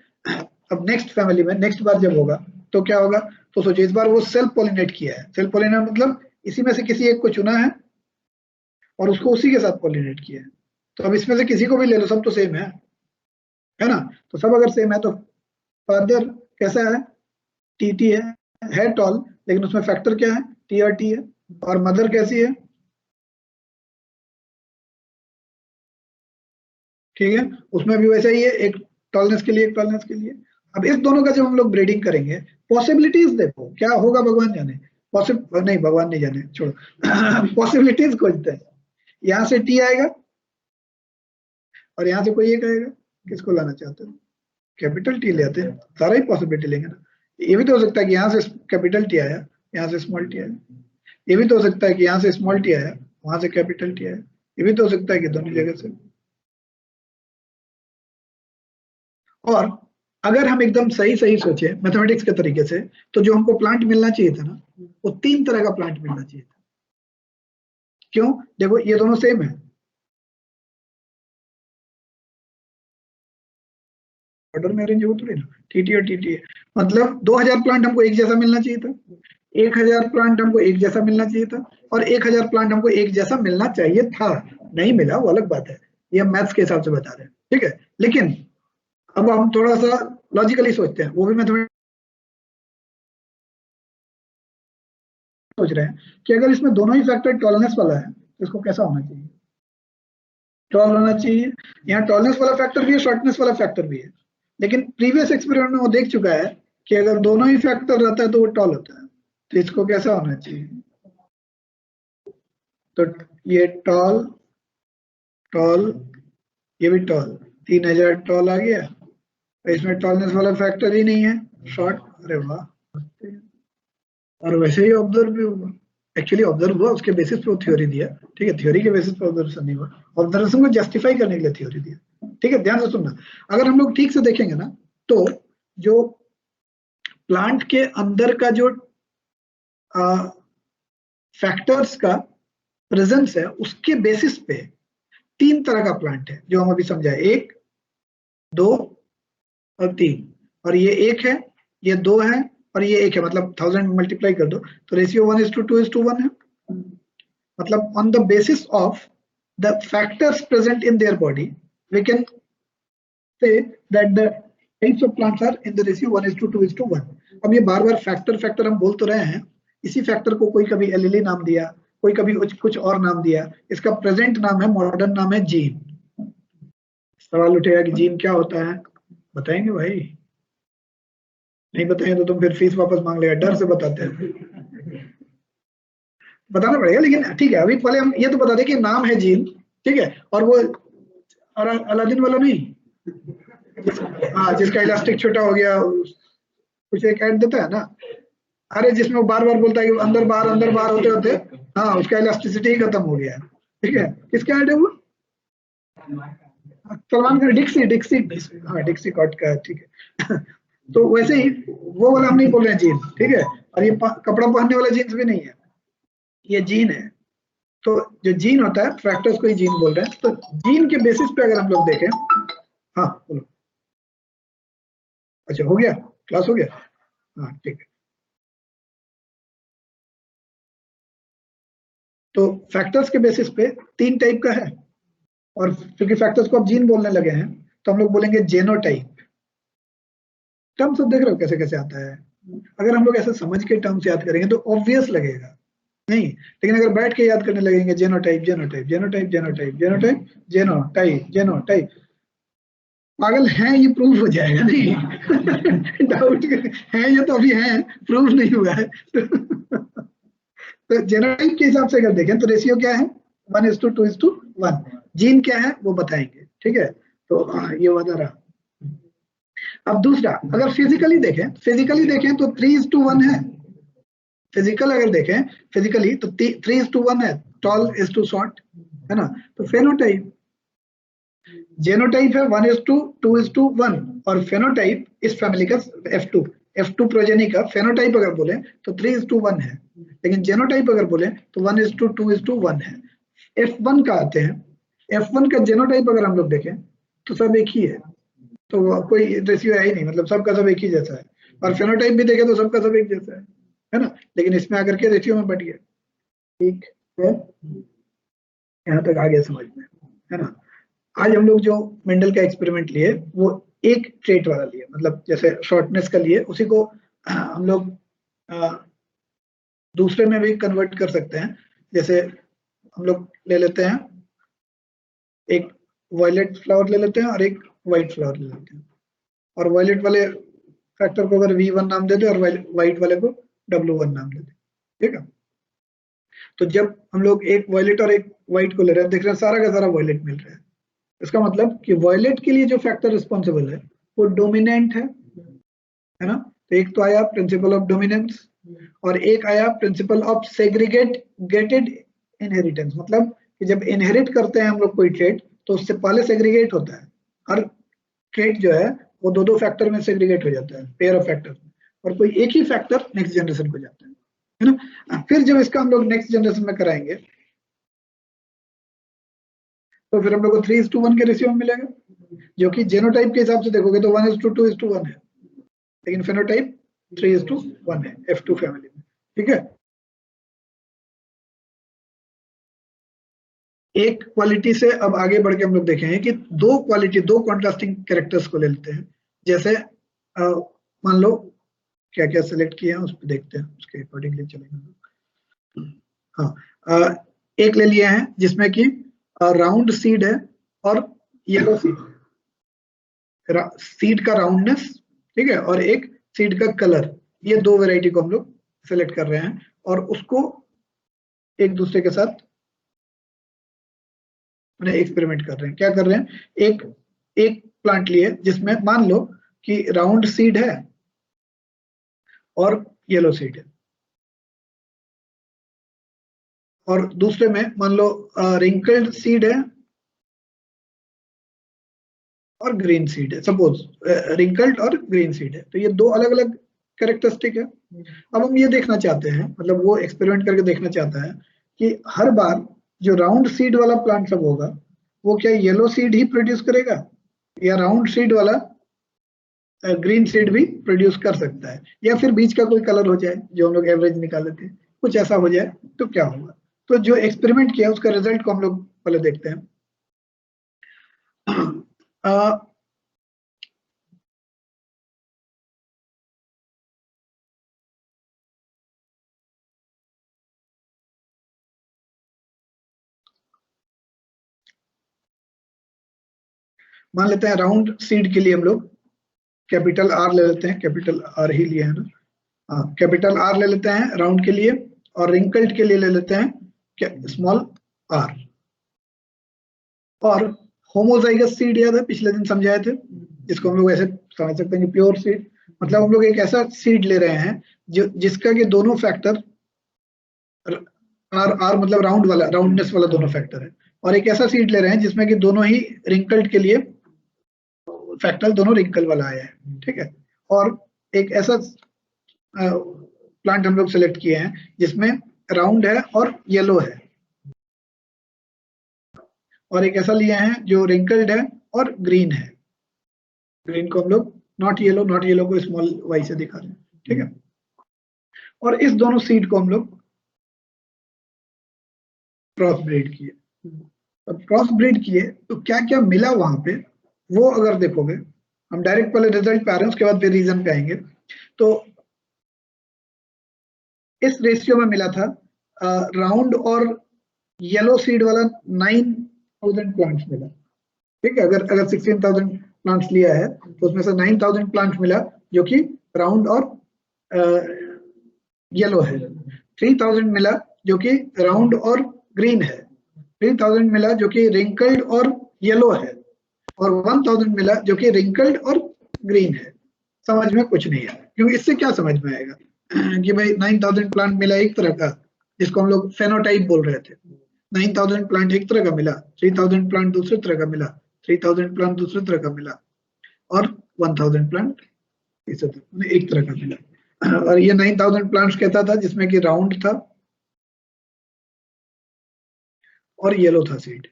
A: अब नेक्स्ट फैमिली में नेक्स्ट बार जब होगा तो क्या होगा, तो सोचिए इस बार वो सेल्फ पॉलिनेट किया है। सेल्फ पॉलिनेट मतलब इसी में से किसी एक को चुना है और उसको उसी के साथ पॉलिनेट किया है। तो अब इसमें से किसी को भी ले लो, सब तो सेम है ना। तो सब अगर सेम है तो फादर कैसा है, TT है टॉल, लेकिन उसमें फैक्टर क्या है, TRT है। और मदर कैसी है, ठीक है, उसमें भी वैसा ही है, एक टॉलनेस के लिए एक टॉलनेस के लिए। अब इस दोनों का जब हम लोग ब्रीडिंग करेंगे, पॉसिबिलिटीज देखो क्या होगा, भगवान जाने। नहीं भगवान नहीं जाने, छोड़ो पॉसिबिलिटीज खोजते हैं। यहाँ से T आएगा और यहाँ से कोई एक आएगा, किसको लाना चाहते हो, कैपिटल T ले आते हैं, सारा ही पॉसिबिलिटी लेंगे ना। ये भी तो हो सकता है कि यहाँ से कैपिटल T आया, यहाँ से स्मॉल t आया। ये भी तो हो सकता है कि यहाँ से स्मॉल t आया, वहां से कैपिटल T आया। ये भी तो हो सकता है कि दोनों जगह से। और अगर हम एकदम सही सही सोचे मैथमेटिक्स के तरीके से, तो जो हमको प्लांट मिलना चाहिए था ना, वो 3 तरह का प्लांट मिलना चाहिए था। क्यों, देखो ये दोनों सेम है, ऑर्डर में अरेंज हो थोड़ी ना, TT और TT है। मतलब 2000 प्लांट हमको एक जैसा मिलना चाहिए था, 1000 प्लांट हमको एक जैसा मिलना चाहिए था, और 1000 प्लांट हमको एक जैसा मिलना चाहिए था। नहीं मिला वो अलग बात है, ये हम मैथ्स के हिसाब से बता रहे हैं, ठीक है। लेकिन अब हम थोड़ा सा लॉजिकली सोचते हैं, वो भी मैथमेटिक्स सोच रहे हैं कि अगर इसमें दोनों ही फैक्टर टॉलनेस वाला है तो इसको कैसा होना चाहिए, टॉल होना चाहिए। यहाँ टॉलनेस वाला फैक्टर भी है, शॉर्टनेस वाला फैक्टर भी है, लेकिन प्रीवियस एक्सपेरिमेंट में वो देख चुका है कि अगर दोनों ही फैक्टर रहता है तो वो टॉल होता है। तो इसको कैसा होना चाहिए, तो ये टॉल टॉल, ये भी टॉल, 3000 टॉल आ गया। इसमें टॉलनेस वाला फैक्टर ही नहीं है, शॉर्ट। अरे वाह, और वैसे ही ऑब्जर्व भी होगा, एक्चुअली ऑब्जर्व हुआ, उसके बेसिस पे वो थ्योरी दिया, ठीक है। थ्योरी के बेसिस पे ऑब्जर्वेशन नहीं हुआ, ऑब्जर्वेशन को जस्टिफाई करने के लिए थ्योरी दिया, ठीक है। ध्यान से सुनना, अगर हम लोग ठीक से देखेंगे ना, तो जो प्लांट के अंदर का जो फैक्टर्स का प्रेजेंस है, उसके बेसिस पे 3 तरह का प्लांट है जो हम अभी समझाए, 1, 2 और 3। और ये 1 है, ये 2 है और ये 1 है, मतलब 1000 मल्टीप्लाई कर दो तो रेशियो 1:2:1 है। मतलब on the basis of the factors present in their body, we can say that the types of plants are in the ratio 1:2:1। अब ये बार बार फैक्टर हम बोल तो रहे हैं, इसी फैक्टर को कोई कभी एलिली नाम दिया, कोई कभी कुछ और नाम दिया। इसका प्रेजेंट नाम है, मॉडर्न नाम है जीन। सवाल उठेगा कि जीन क्या होता है, बताएंगे भाई, नहीं बताएंगे तो तुम फिर फीस वापस मांग लेगा, डर से बताते हैं, बताना पड़ेगा। लेकिन ठीक है, अभी पहले हम ये तो बता दें कि नाम है जीन, ठीक है। और वो अलादीन वाला नहीं, हाँ, जिसका इलास्टिक छोटा हो गया, कुछ एक ऐड देता है ना, अरे जिसमें वो बार बार बोलता है कि अंदर बाहर होते होते, हाँ, उसका इलास्टिसिटी ही खत्म हो गया, ठीक है। किसका ऐड है वो, सलमान खान, डिक्सी कॉट का, ठीक है। तो वैसे ही वो वाला हम नहीं बोल रहे हैं जीन, ठीक है। और ये कपड़ा पहनने वाला जीन्स भी नहीं है, ये जीन है। तो जो जीन होता है, फैक्टर्स को ही जीन बोल रहे हैं। तो जीन के बेसिस पे अगर हम लोग देखें, हाँ बोलो, अच्छा हो गया, क्लास हो गया, हाँ ठीक है। तो फैक्टर्स के बेसिस पे 3 टाइप का है, और क्योंकि फैक्टर्स को अब जीन बोलने लगे हैं तो हम लोग बोलेंगे जेनोटाइप। टर्म सब देख रहे हो कैसे कैसे आता है। अगर हम लोग ऐसे समझ के टर्म्स याद करेंगे तो ऑब्वियस लगेगा, नहीं, लेकिन अगर बैठ के याद करने लगेंगे genotype genotype genotype genotype genotype genotype genotype, पागल है, ये प्रूव हो जाएगा नहीं डाउट है, ये तो अभी है, प्रूव नहीं हुआ है। तो जेनोटाइप के हिसाब से अगर देखें तो रेशियो क्या है, 1:2:1। जीन क्या है वो बताएंगे, ठीक है। तो ये वाला रहा। अब दूसरा, अगर फिजिकली देखें तो 3:1 है। फिजिकल अगर देखें फिजिकली तो 3:1 है, टॉल इज टू शॉर्ट, है ना। तो फेनोटाइप, जेनोटाइप है 1:2:1, और फेनोटाइप इस फैमिली का F2 प्रोजेनी का फेनोटाइप अगर बोले तो 3:1 है, लेकिन जेनोटाइप अगर बोले तो 1:2:1 है। F1 का आते हैं, F1 का जेनोटाइप अगर हम लोग देखें तो सब एक ही है, तो कोई रेशियो है ही नहीं, मतलब सबका सब एक ही जैसा है। और फेनोटाइप भी देखें तो सबका सब एक जैसा है ना, लेकिन इसमें आकर के रेशियो में बढ़ गया। ठीक है, यहाँ तक आ गया समझ में, है ना। आज हम लोग जो मेंडल का एक्सपेरिमेंट लिए वो एक ट्रेट वाला लिए, मतलब जैसे शॉर्टनेस का लिए, उसी को हम लोग दूसरे में भी कन्वर्ट कर सकते हैं। जैसे हम लोग ले लेते हैं, एक वायलेट फ्लावर ले लेते हैं और एक व्हाइट फ्लावर ले लेते हैं, और वायलेट वाले फैक्टर को अगर V1 नाम दे दे और व्हाइट वाले को W1 नाम दे दे, ठीक है। तो जब हम लोग एक वायलेट और एक व्हाइट को ले रहे हैं, देख रहे हैं सारा का सारा वायलेट मिल रहा है, इसका मतलब कि वायलेट के लिए जो फैक्टर रिस्पॉन्सिबल है वो डोमिनेंट है ना। तो एक तो आया प्रिंसिपल ऑफ डोमिनेंस, और एक आया प्रिंसिपल ऑफ सेग्रीगेटेड इनहेरिटेंस, मतलब कि जब इनहेरिट करते हैं हम लोग कोई ट्रेट तो उससे पहले सेग्रीगेट होता है। हर ट्रेट जो है वो दो फैक्टर में सेग्रीगेट हो जाता है, पेयर ऑफ फैक्टर, और कोई एक ही फैक्टर नेक्स्ट जनरेशन को जाता है ना। फिर जब इसका हम लोग नेक्स्ट जनरेशन में कराएंगे तो फिर हम लोग को 3:1 के रेशियो में मिलेगा, जो कि जेनोटाइप के हिसाब से देखोगे तो 1:2:1 है, लेकिन फेनोटाइप 3:1 है F2 फैमिली में, ठीक है। एक क्वालिटी से अब आगे बढ़ के हम लोग देखेंगे कि दो कॉन्ट्रास्टिंग कैरेक्टर्स को ले लेते हैं। जैसे मान लो क्या क्या सिलेक्ट किए हैं उस पर देखते हैं, उसके अकॉर्डिंगली चलेंगे। हाँ, एक ले लिए हैं जिसमें कि राउंड सीड है और येलो सीड का राउंडनेस, ठीक है, और एक सीड का कलर, ये दो वैरायटी को हम लोग सिलेक्ट कर रहे हैं और उसको एक दूसरे के साथ एक्सपेरिमेंट कर रहे हैं। क्या कर रहे हैं, एक प्लांट लिए जिसमें मान लो कि राउंड सीड है और येलो सीड है, और दूसरे में मान लो रिंकल्ड सीड है और ग्रीन सीड है, सपोज रिंकल्ड और ग्रीन सीड है, तो ये दो अलग अलग कैरेक्टरिस्टिक है। अब हम ये देखना चाहते हैं, मतलब वो एक्सपेरिमेंट करके देखना चाहता है कि हर बार जो राउंड सीड वाला प्लांट सब होगा वो क्या येलो सीड ही प्रोड्यूस करेगा, या राउंड सीड वाला ग्रीन सीड भी प्रोड्यूस कर सकता है, या फिर बीच का कोई कलर हो जाए जो हम लोग एवरेज निकाले थे, कुछ ऐसा हो जाए तो क्या होगा। तो जो एक्सपेरिमेंट किया उसका रिजल्ट को हम लोग पहले देखते हैं। मान लेते हैं राउंड सीड के लिए हम लोग कैपिटल R ले लेते हैं, कैपिटल R ही लिए है ना, हाँ कैपिटल R ले लेते हैं राउंड के लिए, और रिंकल्ड के लिए ले लेते हैं स्मॉल r। और होमोजाइगस सीड याद है पिछले दिन समझाए थे, इसको हम लोग ऐसे समझ सकते हैं कि प्योर सीड, मतलब हम लोग एक ऐसा सीड ले रहे हैं जो जिसका कि दोनों फैक्टर R मतलब राउंड वाला, राउंडनेस वाला दोनों फैक्टर है, और एक ऐसा सीड ले रहे हैं जिसमें कि दोनों ही रिंकल्ड के लिए फैक्टर दोनों रिंकल वाला आया है, ठीक है। और एक ऐसा प्लांट हम लोग सेलेक्ट किए हैं जिसमें राउंड है और येलो है, और एक ऐसा लिए हैं जो रिंकल्ड है और ग्रीन है। ग्रीन को हम लोग नॉट येलो को स्मॉल वाई से दिखा रहे हैं, ठीक है। और इस दोनों सीड को हम लोग क्रॉस ब्रीड किए, अब क्रॉस ब्रीड किए तो क्या क्या मिला वहां पे वो अगर देखोगे, हम डायरेक्ट पहले रिजल्ट पे आ रहे हैं उसके बाद फिर रीजन पे आएंगे। तो इस रेशियो में मिला था राउंड और येलो सीड वाला 9,000 प्लांट्स मिला, ठीक है। अगर 16,000 प्लांट्स लिया है तो उसमें से 9,000 प्लांट्स मिला जो कि राउंड और येलो है। 3,000 मिला जो कि राउंड और ग्रीन है। 3,000 मिला जो कि रिंकल्ड और येलो है, और 1000 मिला जो कि रिंकल्ड और ग्रीन है, समझ में कुछ नहीं आया। क्योंकि इससे क्या समझ में आएगा कि भाई 9000 प्लांट मिला एक तरह का, जिसको हम लोग फेनोटाइप बोल रहे थे। 9000 प्लांट एक तरह का मिला, 3000 प्लांट दूसरे तरह का मिला, 3000 प्लांट दूसरे तरह का मिला, और 1000 प्लांट एक तरह का मिला। और ये 9000 प्लांट्स कहता था जिसमें कि राउंड था और येलो था सीड।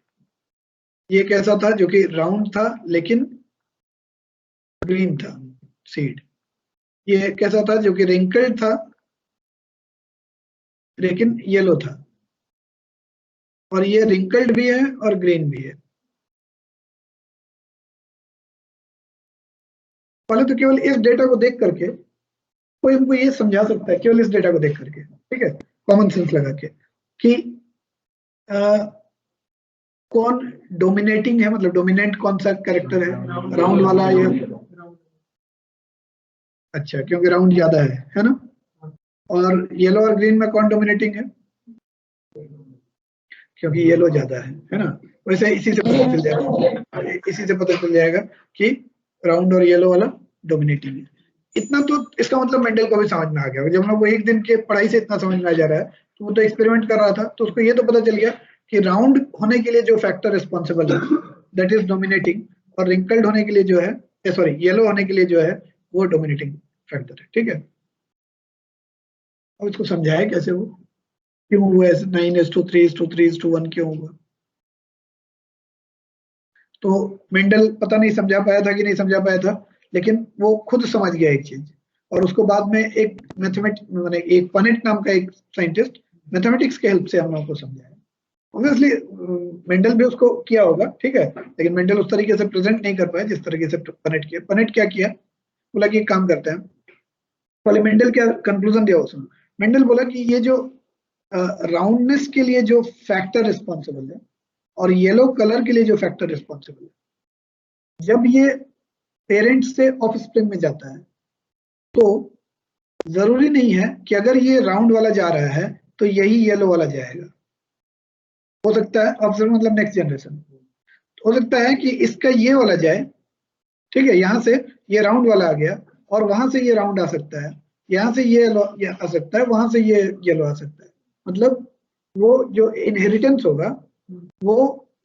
A: ये कैसा था जो कि राउंड था लेकिन ग्रीन था सीड। ये कैसा था जो कि रिंकल्ड था लेकिन येलो था। और ये रिंकल्ड भी है और ग्रीन भी है। पहले तो केवल इस डेटा को देख करके कोई हमको ये समझा सकता है, केवल इस डेटा को देख करके, ठीक है, कॉमन सेंस लगा के, कि कौन डोमिनेटिंग है, मतलब डोमिनेंट कौन सा कैरेक्टर है, राउंड वाला या, अच्छा क्योंकि राउंड ज्यादा है ना। और येलो और ग्रीन में कौन डोमिनेटिंग है, क्योंकि येलो ज्यादा है ना। वैसे इसी से पता चल जाएगा, इसी से पता चल जाएगा कि राउंड और येलो वाला डोमिनेटिंग है। इतना तो इसका मतलब मेंडल को भी समझ में आ गया। जब हम लोग एक दिन के पढ़ाई से इतना समझ में आ जा रहा है, तो वो तो एक्सपेरिमेंट कर रहा था, तो उसको ये तो पता चल गया कि राउंड होने के लिए जो फैक्टर रिस्पॉन्सिबल है दैट इज डोमिनेटिंग, और रिंकल्ड होने के लिए जो है, सॉरी येलो होने के लिए जो है वो डोमिनेटिंग फैक्टर है, ठीक है। अब इसको समझाया कैसे, वो क्यों हुआ ऐसे 9:3:3:1 क्यों हुआ। तो मेंडल पता नहीं समझा पाया था कि नहीं समझा पाया था, लेकिन वो खुद समझ गया एक चीज। और उसको बाद में एक मैथमेटिक्स एक पनेट नाम का एक साइंटिस्ट मैथमेटिक्स के हेल्प से हम लोगों को समझाया। ऑब्वियसली मेंडल भी उसको किया होगा, ठीक है, लेकिन मेंडल उस तरीके से प्रेजेंट नहीं कर पाया जिस तरीके से पनेट किया। पनेट क्या किया, बोला कि एक काम करते हैं, पहले मेंडल क्या कंक्लूजन दिया उसमें। मेंडल बोला कि ये जो राउंडनेस के लिए जो फैक्टर रिस्पॉन्सिबल है और येलो कलर के लिए जो फैक्टर रिस्पॉन्सिबल है, जब ये पेरेंट्स से ऑफस्प्रिंग में जाता है तो जरूरी नहीं है कि अगर ये राउंड वाला जा रहा है तो यही येलो वाला जाएगा। हो सकता है ऑफस्प्रिंग मतलब नेक्स्ट जनरेशन, हो सकता है कि इसका ये वाला जाए, ठीक है, यहाँ से ये राउंड वाला आ गया और वहां से ये राउंड आ सकता है, यहाँ से ये आ सकता है, वहां से ये येलो आ सकता है। मतलब वो जो इनहेरिटेंस होगा वो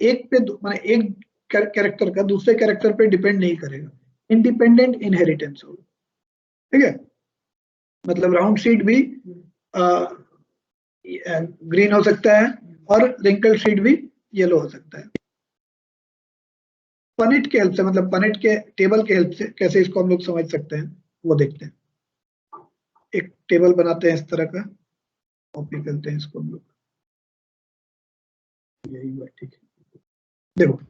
A: एक पे माने एक कैरेक्टर का दूसरे कैरेक्टर पे डिपेंड नहीं करेगा, इंडिपेंडेंट इनहेरिटेंस होगा, ठीक है। मतलब राउंड शीट भी ग्रीन हो सकता है और रिंकल शीट भी येलो हो सकता है। पनेट के हेल्प से, मतलब पनेट के टेबल के हेल्प से कैसे इसको हम लोग समझ सकते हैं वो देखते हैं। एक टेबल बनाते हैं इस तरह का, कॉपी करते हैं इसको हम लोग, यही हुआ, ठीक है। देखो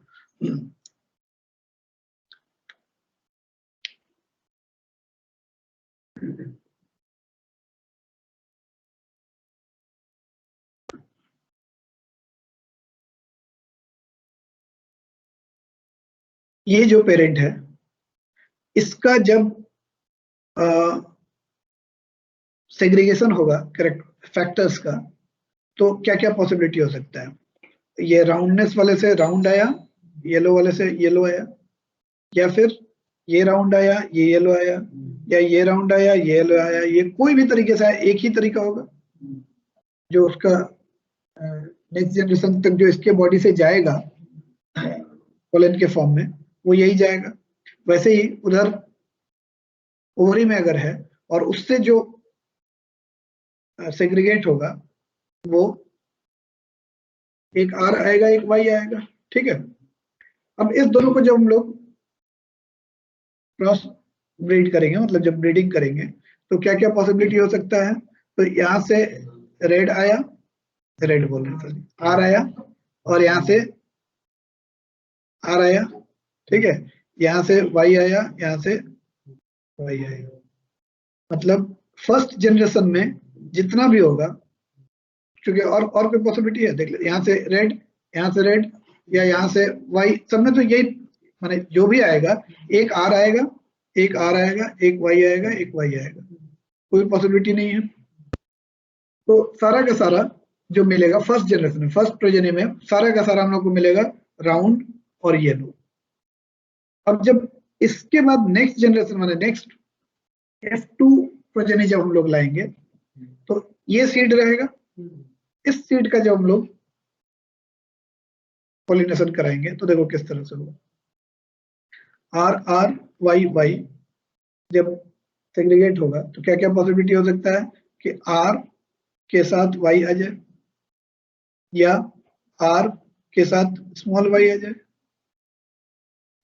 A: ये जो पेरेंट है इसका जब सेग्रीगेशन होगा करेक्ट फैक्टर्स का, तो क्या क्या पॉसिबिलिटी हो सकता है। ये राउंडनेस वाले से राउंड आया, येलो वाले से येलो आया, या फिर ये राउंड आया ये येलो आया, या ये राउंड आया ये येलो आया। ये कोई भी तरीके से आया, एक ही तरीका होगा जो उसका नेक्स्ट जनरेशन तक जो इसके बॉडी से जाएगा पोलन के फॉर्म में, वो यही जाएगा। वैसे ही उधर ओवरी में अगर है और उससे जो सेग्रीगेट होगा वो एक आर आएगा एक वाई आएगा, ठीक है। अब इस दोनों को जब हम लोग क्रॉस ब्रीड करेंगे, मतलब जब ब्रीडिंग करेंगे, तो क्या क्या पॉसिबिलिटी हो सकता है। तो यहाँ से रेड आया, रेड बोल रहे सॉरी, आर आया, और यहाँ से आर आया, ठीक है, यहाँ से वाई आया, यहाँ से वाई आया। मतलब फर्स्ट जनरेशन में जितना भी होगा, क्योंकि और कोई पॉसिबिलिटी है, देख ले, यहाँ से रेड, यहाँ से रेड, या यहाँ से वाई, सब में तो यही माने जो भी आएगा, एक आर आएगा एक आर आएगा एक वाई आएगा एक वाई आएगा, कोई पॉसिबिलिटी नहीं है। तो सारा का सारा जो मिलेगा फर्स्ट जनरेशन में, फर्स्ट प्रोजेनी में, सारा का सारा हम लोग को मिलेगा राउंड और येलो, अब जब इसके बाद नेक्स्ट जनरेशन माने नेक्स्ट F2 प्रोजेनी जब हम लोग लाएंगे तो ये सीड रहेगा, इस सीड का जब हम लोग पॉलिनेशन कराएंगे तो देखो किस तरह से होगा। RRYY जब सेग्रीगेट होगा तो क्या क्या पॉसिबिलिटी हो सकता है कि R के साथ Y आ जाए, या R के साथ स्मॉल y आ जाए,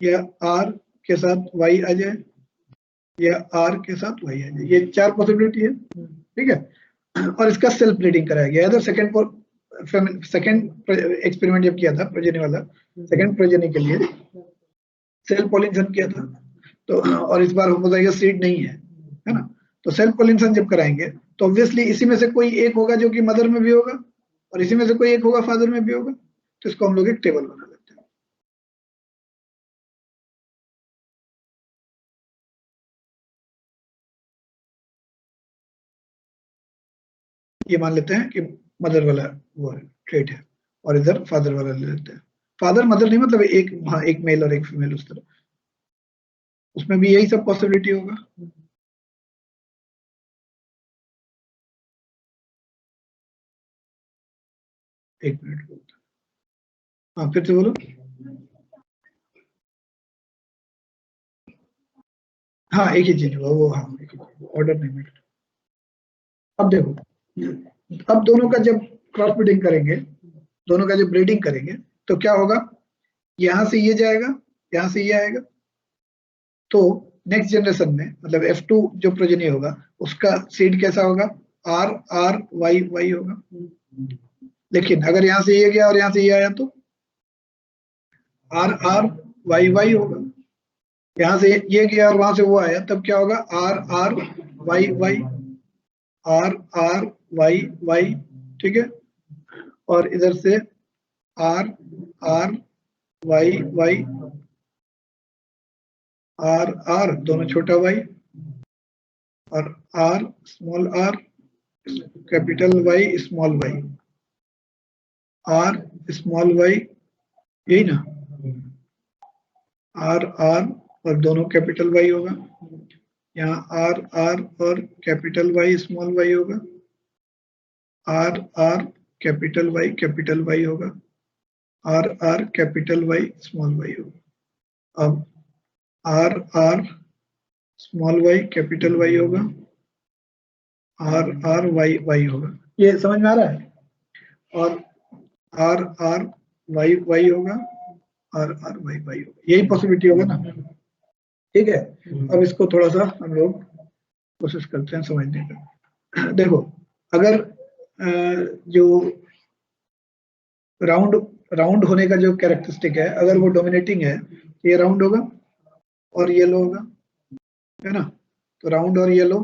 A: या R के साथ Y आ जाए, या R के साथ Y आ जाए। ये 4 पॉसिबिलिटी है, ठीक है। और इसका सेल्फ ब्रीडिंग कराया गया है। सेकेंड एक्सपेरिमेंट जब किया था प्रोजेनी वाला, सेकेंड प्रोजेनी के लिए सेल्फ पॉलिनेशन किया था, तो और इस बार होमोजाइगस सीड नहीं है ना। तो सेल्फ पॉलिनेशन जब कराएंगे तो ऑब्वियसली इसी में से कोई एक होगा जो कि मदर में भी होगा, और इसी में से कोई एक होगा फादर में भी होगा। तो इसको हम लोग एक टेबल बना लेते हैं। ये मान लेते हैं कि मदर वाला वो है, ट्रेट है, और इधर फादर वाला ले लेते हैं। फादर मदर नहीं, मतलब एक, हाँ, एक मेल और एक फीमेल, उस तरह उसमें भी यही सब पॉसिबिलिटी होगा। एक मिनट बोलते, हाँ फिर से बोलो। हाँ एक ही चीज हुआ वो, हाँ एक ही चीज, ऑर्डर नहीं मिला। अब देखो, अब दोनों का जब क्रॉस ब्रीडिंग करेंगे, दोनों का जब ब्रीडिंग करेंगे तो क्या होगा, यहां से ये जाएगा, यहां से ये आएगा। तो नेक्स्ट जनरेशन में मतलब F2 जो प्रोजेनी होगा उसका सीड कैसा होगा, R R Y Y होगा। लेकिन अगर यहाँ से ये गया और यहाँ से ये आया तो R R Y Y होगा। यहाँ से ये गया और वहां से वो आया तब क्या होगा, R R Y Y, R R Y Y, ठीक है। और इधर से R R Y Y, R R दोनों छोटा y, और R small r, capital Y small y, R small y, यही ना, R R और दोनों कैपिटल Y होगा। यहाँ R R और कैपिटल Y स्मॉल y होगा, R R कैपिटल Y होगा, R R capital Y small y होगा। अब R R small y capital Y होगा, R R Y Y होगा। ये समझ में आ रहा है? और R R Y Y होगा, R R Y Y होगा, यही पॉसिबिलिटी होगा ना, ठीक है। अब इसको थोड़ा सा हम लोग कोशिश करते हैं समझने का। देखो, अगर जो राउंड राउंड होने का जो कैरेक्टरिस्टिक है, अगर वो डोमिनेटिंग है तो ये राउंड होगा और येलो होगा, है ना। तो राउंड और येलो,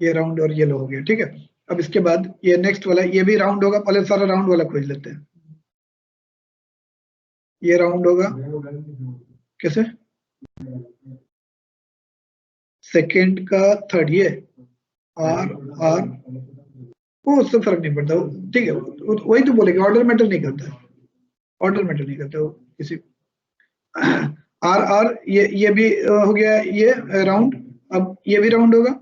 A: ये राउंड और येलो हो गया, ठीक है। अब इसके बाद ये नेक्स्ट वाला, ये भी राउंड होगा, पहले सारा राउंड वाला खोज लेते हैं। ये राउंड होगा कैसे, सेकेंड का थर्ड, ये आर आर, वो उससे फर्क नहीं पड़ता, ठीक है। वही तो बोलेंगे, ऑर्डर मैटर नहीं करता है, ऑर्डर मैटर नहीं करता वो किसी। आर आर ये भी हो गया ये राउंड। अब ये भी राउंड होगा,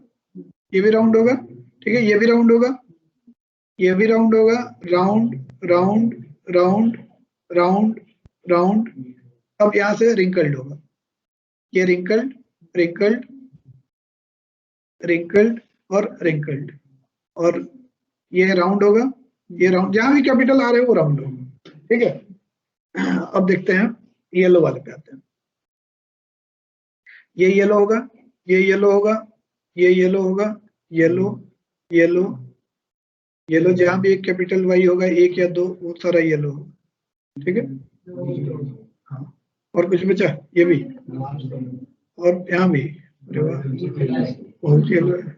A: ये भी राउंड होगा, ठीक है। ये भी राउंड होगा, ये भी राउंड होगा, round round round round round. अब यहां से रिंकल्ड होगा, ये रिंकल्ड रिंकल्ड रिंकल्ड और रिंकल्ड, और ये राउंड होगा, ये राउंड, जहां भी कैपिटल आ रहे हैं वो राउंड होगा, ठीक है। अब देखते हैं येलो वाले पे आते हैं। ये येलो होगा, ये येलो होगा, ये येलो होगा, येलो येलो येलो, जहां भी एक कैपिटल वाई होगा, एक या दो, वो सारा येलो होगा, ठीक है। हाँ, और कुछ बचा, ये भी, और यहाँ भी, अरे वाह बहुत येलो है।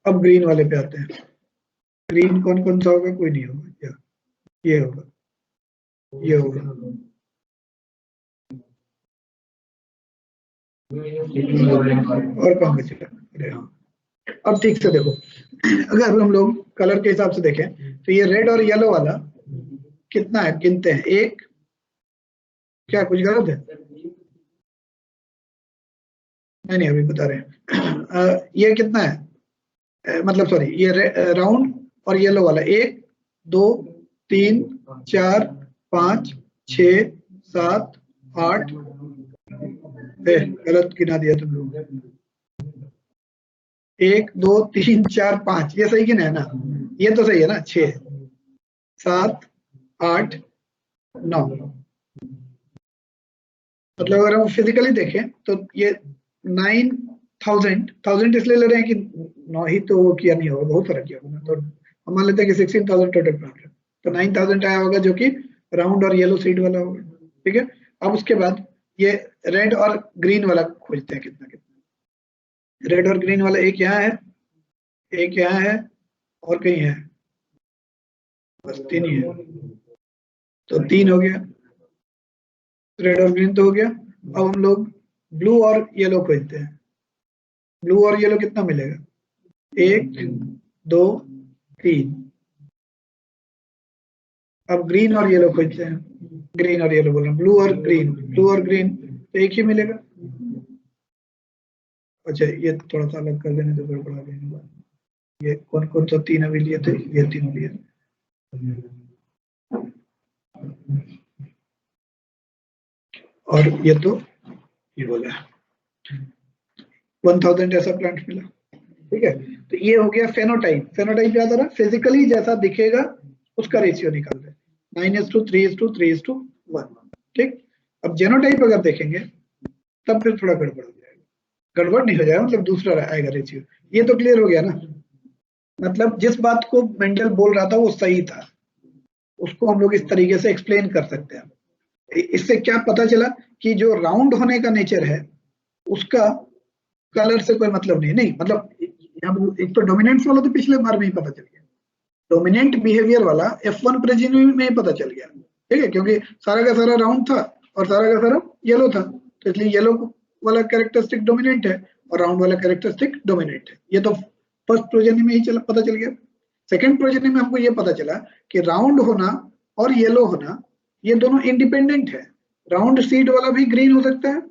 A: अब ग्रीन वाले पे आते हैं। ग्रीन कौन कौन सा होगा, कोई नहीं होगा, ये होगा, ये होगा, और कौन बचेगा, अरे हाँ। अब ठीक से देखो, अगर हम लोग कलर के हिसाब से देखें तो ये रेड और येलो वाला कितना है, गिनते हैं। एक, क्या कुछ गलत है? नहीं नहीं, अभी बता रहे हैं। ये कितना है, मतलब सॉरी, ये राउंड और येलो वाला, 1 2 3 4 5 6 7 8, गलत गिना दिया तुम लोग। 1 2 3 4 5, ये सही गिना है ना? ये तो सही है ना? 6 7 8 9। मतलब अगर हम फिजिकली देखें तो ये 9000 इसलिए ले रहे हैं कि 9 ही तो वो किया नहीं होगा, बहुत फर्क किया होगा। तो हम मान लेते हैं कि 16,000 टोटल प्लांट है, तो 9000 आया होगा, जो कि राउंड और येलो सीड वाला होगा। ठीक है, अब उसके बाद ये रेड और ग्रीन वाला खोजते हैं, कितना कितना। रेड और ग्रीन वाला एक यहाँ है, एक यहाँ है, और कहीं है, बस 3 ही है। तो 3 हो गया, रेड और ग्रीन तो हो गया। अब हम लोग ब्लू और येलो खोजते हैं। ब्लू और येलो कितना मिलेगा, 1 2 3। अब ग्रीन और येलो खोजते हैं, ग्रीन और येलो बोल रहे हैं, ब्लू और ग्रीन, ब्लू और ग्रीन तो एक ही मिलेगा। अच्छा, ये थोड़ा सा अलग कर देने तो गड़बड़ा देने, ये कौन कौन सा 3 अभी लिए थे, ये 3 लिए। और ये तो ये बोला 1000 ऐसा प्लांट मिला। ठीक है, तो ये हो गया फेनोटाइप। फेनोटाइप याद आ रहा, फिजिकली जैसा दिखेगा उसका रेशियो निकाल रहे, 9:3:3:1। ठीक, अब जेनोटाइप अगर देखेंगे तब फिर थोड़ा गड़बड़ हो जाएगा। गड़बड़ नहीं हो जाएगा, मतलब दूसरा आएगा रेशियो। ये तो क्लियर हो गया ना, मतलब जिस बात को मेंडल बोल रहा था वो सही था, उसको हम लोग इस तरीके से एक्सप्लेन कर सकते हैं। इससे क्या पता चला कि जो राउंड होने का नेचर है उसका कलर से कोई मतलब नहीं। नहीं मतलब एक तो डोमिनेंस वाला तो पिछले बार में ही पता चल गया, डोमिनेंट बिहेवियर वाला F1 प्रेजिनी में ही पता चल गया। ठीक है, क्योंकि सारा का सारा राउंड था और सारा का सारा येलो था, तो इसलिए येलो वाला कैरेक्टरिस्टिक डोमिनेंट है और राउंड वाला कैरेक्टरिस्टिक डोमिनेंट है। ये तो फर्स्ट प्रोजेनी में ही पता चल गया। सेकेंड प्रोजेनी में हमको ये पता चला कि राउंड होना और येलो होना ये दोनों इंडिपेंडेंट है। राउंड सीड वाला भी ग्रीन हो सकता है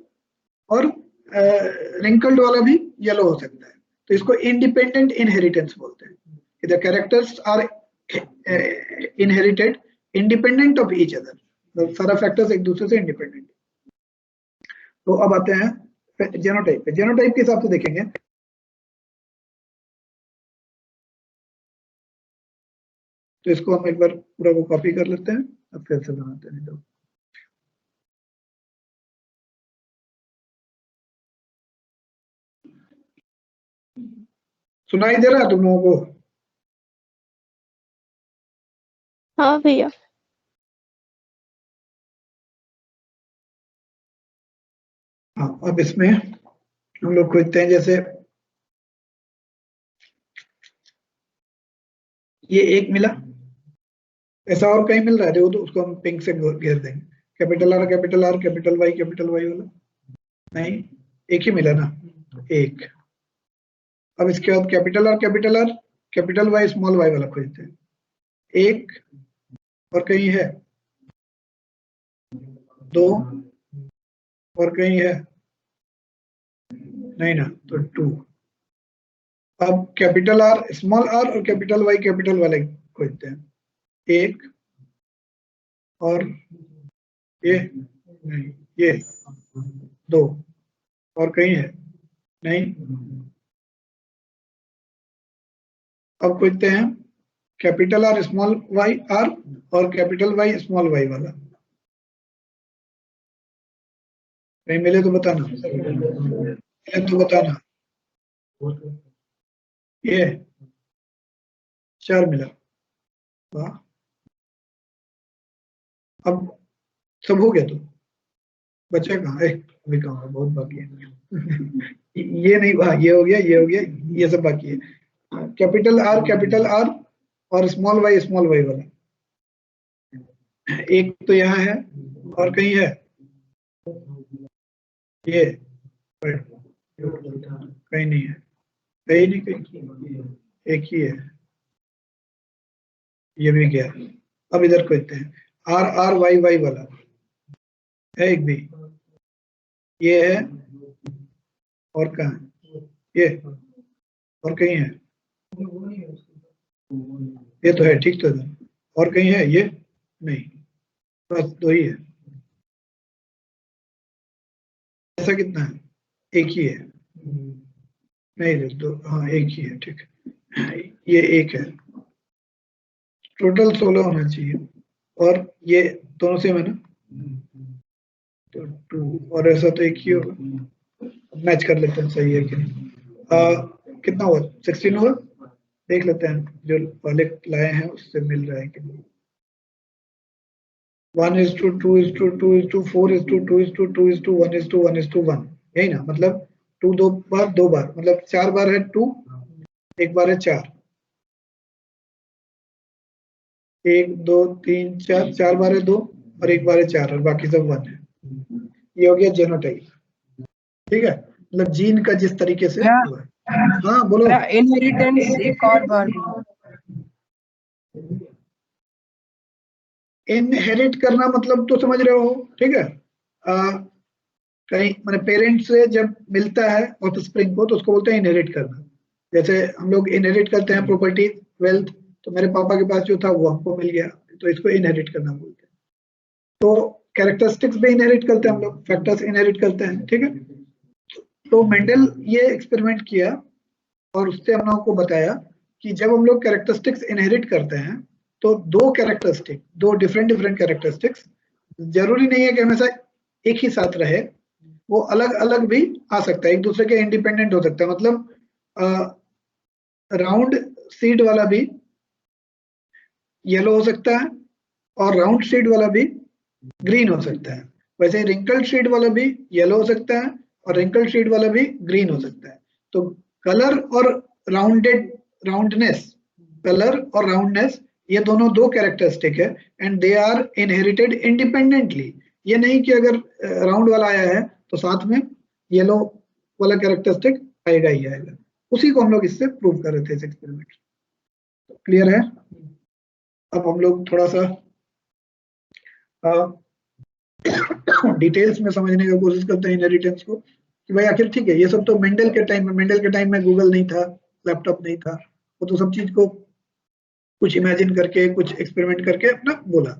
A: और रिंकल्ड वाला भी येलो हो सकता है, तो इसको इंडिपेंडेंट इनहेरिटेंस बोलते हैं। The characters are inherited independent of each other, तो सारा फैक्टर्स एक दूसरे से इंडिपेंडेंट। तो अब आते हैं जेनोटाइप पे। जेनोटाइप के हिसाब से देखेंगे तो इसको हम एक बार पूरा को कॉपी कर लेते हैं, अब फिर से बनाते हैं। तो सुनाई दे रहा है तुम लोगों को?
B: हाँ भैया।
A: हाँ, अब इसमें हम लोग खोजते हैं, जैसे ये एक मिला, ऐसा और कहीं मिल रहा है देखो, तो उसको हम पिंक से घेर देंगे। Capital R capital R capital Y वाला नहीं, एक ही मिला ना, एक। अब इसके बाद capital R capital Y small Y वाला खोजते हैं। एक, और कहीं है 2, और कहीं है नहीं ना, तो 2। अब कैपिटल आर स्मॉल आर और कैपिटल वाले खोजते हैं। एक, और ये नहीं, ये 2, और कहीं है नहीं। अब खोजते हैं capital R small Y R और कैपिटल वाई स्मॉल वाई वाला, कहीं मिले तो बताना, मिले तो बताना। ये 4 मिला, वाह। अब सब हो गया, तो बचा कहाँ है, अभी कहाँ, बहुत बाकी है। ये नहीं, हाँ ये हो गया, ये हो गया, ये सब बाकी है। कैपिटल आर और स्मॉल वाई वाला, एक तो यहाँ है, और कहीं है ये, कहीं नहीं है, कहीं नहीं, कहीं एक ही है। ये भी गया। अब इधर को देखते हैं, आर आर वाई वाई वाला है एक भी, ये है, और कहाँ है ये, और कहीं है, ये तो है ठीक, तो और कहीं है ये नहीं, बस दो ही है। ऐसा कितना है, एक ही है, नहीं दो, हाँ एक ही है, ठीक है, ये एक है, टोटल 16 होना चाहिए, और ये दोनों सेम है ना, तो 2, और ऐसा तो एक ही होगा, मैच कर लेते हैं सही है कि नहीं। कितना हुआ, 16 हुआ, देख लेते हैं जो पहले लाए हैं उससे मिल रहा है कि नहीं। 1:2:2:4:2:2:1:1 यही ना, मतलब 2 दो बार, मतलब 4 बार है 2, एक बार है 4, 1 2 3 4, 4 बार है 2, और एक बार है 4, और बाकी सब 1 है। ये हो गया जेनोटाइप, ठीक है, मतलब जीन का जिस तरीके से हुआ है। हाँ बोलो।
C: इनहेरिटेंस एक और बार,
A: इनहेरिट करना मतलब तो समझ रहे हो, ठीक है, कहीं मैंने पेरेंट्स से जब मिलता है ऑफस्प्रिंग को तो उसको बोलते हैं इनहेरिट करना। जैसे हम लोग इनहेरिट करते हैं प्रॉपर्टी, वेल्थ, तो मेरे पापा के पास जो था वो हमको मिल गया, तो इसको इनहेरिट करना बोलते हैं। तो कैरेक्टरिस्टिक्स भी इनहेरिट करते हैं हम लोग, फैक्टर्स इनहेरिट करते हैं, ठीक है। तो मेंडल ये एक्सपेरिमेंट किया और उससे हम लोगों को बताया कि जब हम लोग कैरेक्टरिस्टिक्स इनहेरिट करते हैं तो दो कैरेक्टरिस्टिक, दो डिफरेंट डिफरेंट कैरेक्टरिस्टिक्स, जरूरी नहीं है कि हमेशा एक ही साथ रहे, वो अलग अलग भी आ सकता है, एक दूसरे के इंडिपेंडेंट हो सकता है। मतलब राउंड सीड वाला भी येलो हो सकता है, और राउंड सीड वाला भी ग्रीन हो सकता है। वैसे रिंकल्ड सीड वाला भी येलो हो सकता है, और रिंकल्ड सीड वाला भी ग्रीन हो सकता है। तो कलर और राउंडनेस, कलर और राउंडनेस, ये दोनों दो कैरेक्टरिस्टिक है, and they are inherited independently. ये नहीं कि अगर राउंड वाला आया है तो साथ में येलो वाला कैरेक्टरिस्टिक आएगा ही आएगा। उसी को हम लोग इससे प्रूव कर रहे थे इस एक्सपेरिमेंट। क्लियर है? अब हम लोग थोड़ा सा डिटेल्स में समझने की कोशिश करते हैं इनहेरिटेंस को, कि भाई आखिर ठीक है, ये सब तो मेंडल के टाइम में गूगल नहीं था, लैपटॉप नहीं था, वो तो सब चीज को कुछ इमेजिन करके, कुछ एक्सपेरिमेंट करके अपना बोला।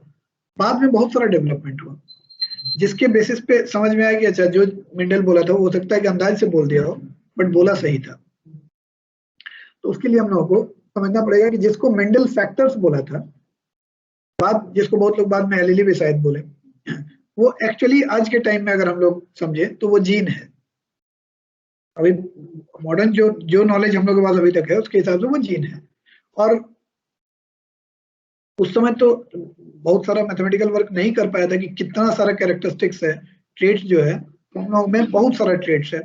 A: बाद में बहुत सारा डेवलपमेंट हुआ जिसके बेसिस पे समझ में आया कि अच्छा जो मेंडल बोला था वो हो सकता है कि अंदाज से बोल दिया हो, बट बोला सही था। तो उसके लिए हम लोगों को समझना पड़ेगा कि जिसको मेंडल फैक्टर्स बोला था, बाद जिसको बहुत लोग बाद में एलईडी भी शायद बोले, वो एक्चुअली आज के टाइम में अगर हम लोग समझे तो वो जीन है। अभी मॉडर्न जो जो नॉलेज हम लोग के पास अभी तक है उसके हिसाब से वो जीन है। और उस समय तो बहुत सारा मैथमेटिकल वर्क नहीं कर पाया था कि कितना सारा कैरेक्टरिस्टिक्स है, ट्रेड्स जो है, हम लोग में बहुत सारा ट्रेड्स है,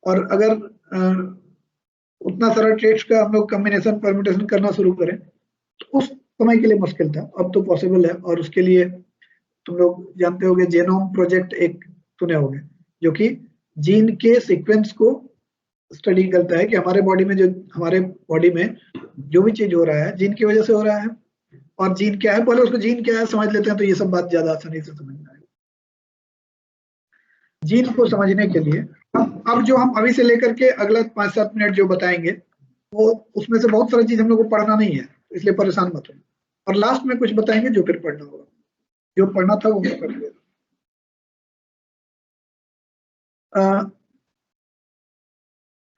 A: और अगर उतना सारा ट्रेड्स का हम लोग कॉम्बिनेशन परम्यूटेशन करना शुरू करें तो उस समय के लिए मुश्किल था। अब तो पॉसिबल है, और उसके लिए तुम लोग जानते होंगे जेनोम प्रोजेक्ट एक सुने होंगे, जो कि जीन के सीक्वेंस को स्टडी करता है कि हमारे बॉडी में जो भी चीज हो रहा है जीन की वजह से हो रहा है, और जीन क्या है, पहले उसको जीन क्या है समझ लेते हैं तो ये सब बात ज्यादा आसानी से समझ में आएगी। जीन को समझने के लिए अब जो हम अभी से लेकर के अगला 5-7 मिनट जो बताएंगे, वो उसमें से बहुत सारी चीज हम लोग को पढ़ना नहीं है, इसलिए परेशान मत हो, और लास्ट में कुछ बताएंगे जो फिर पढ़ना होगा, जो पढ़ना था वो मैं कर लिया।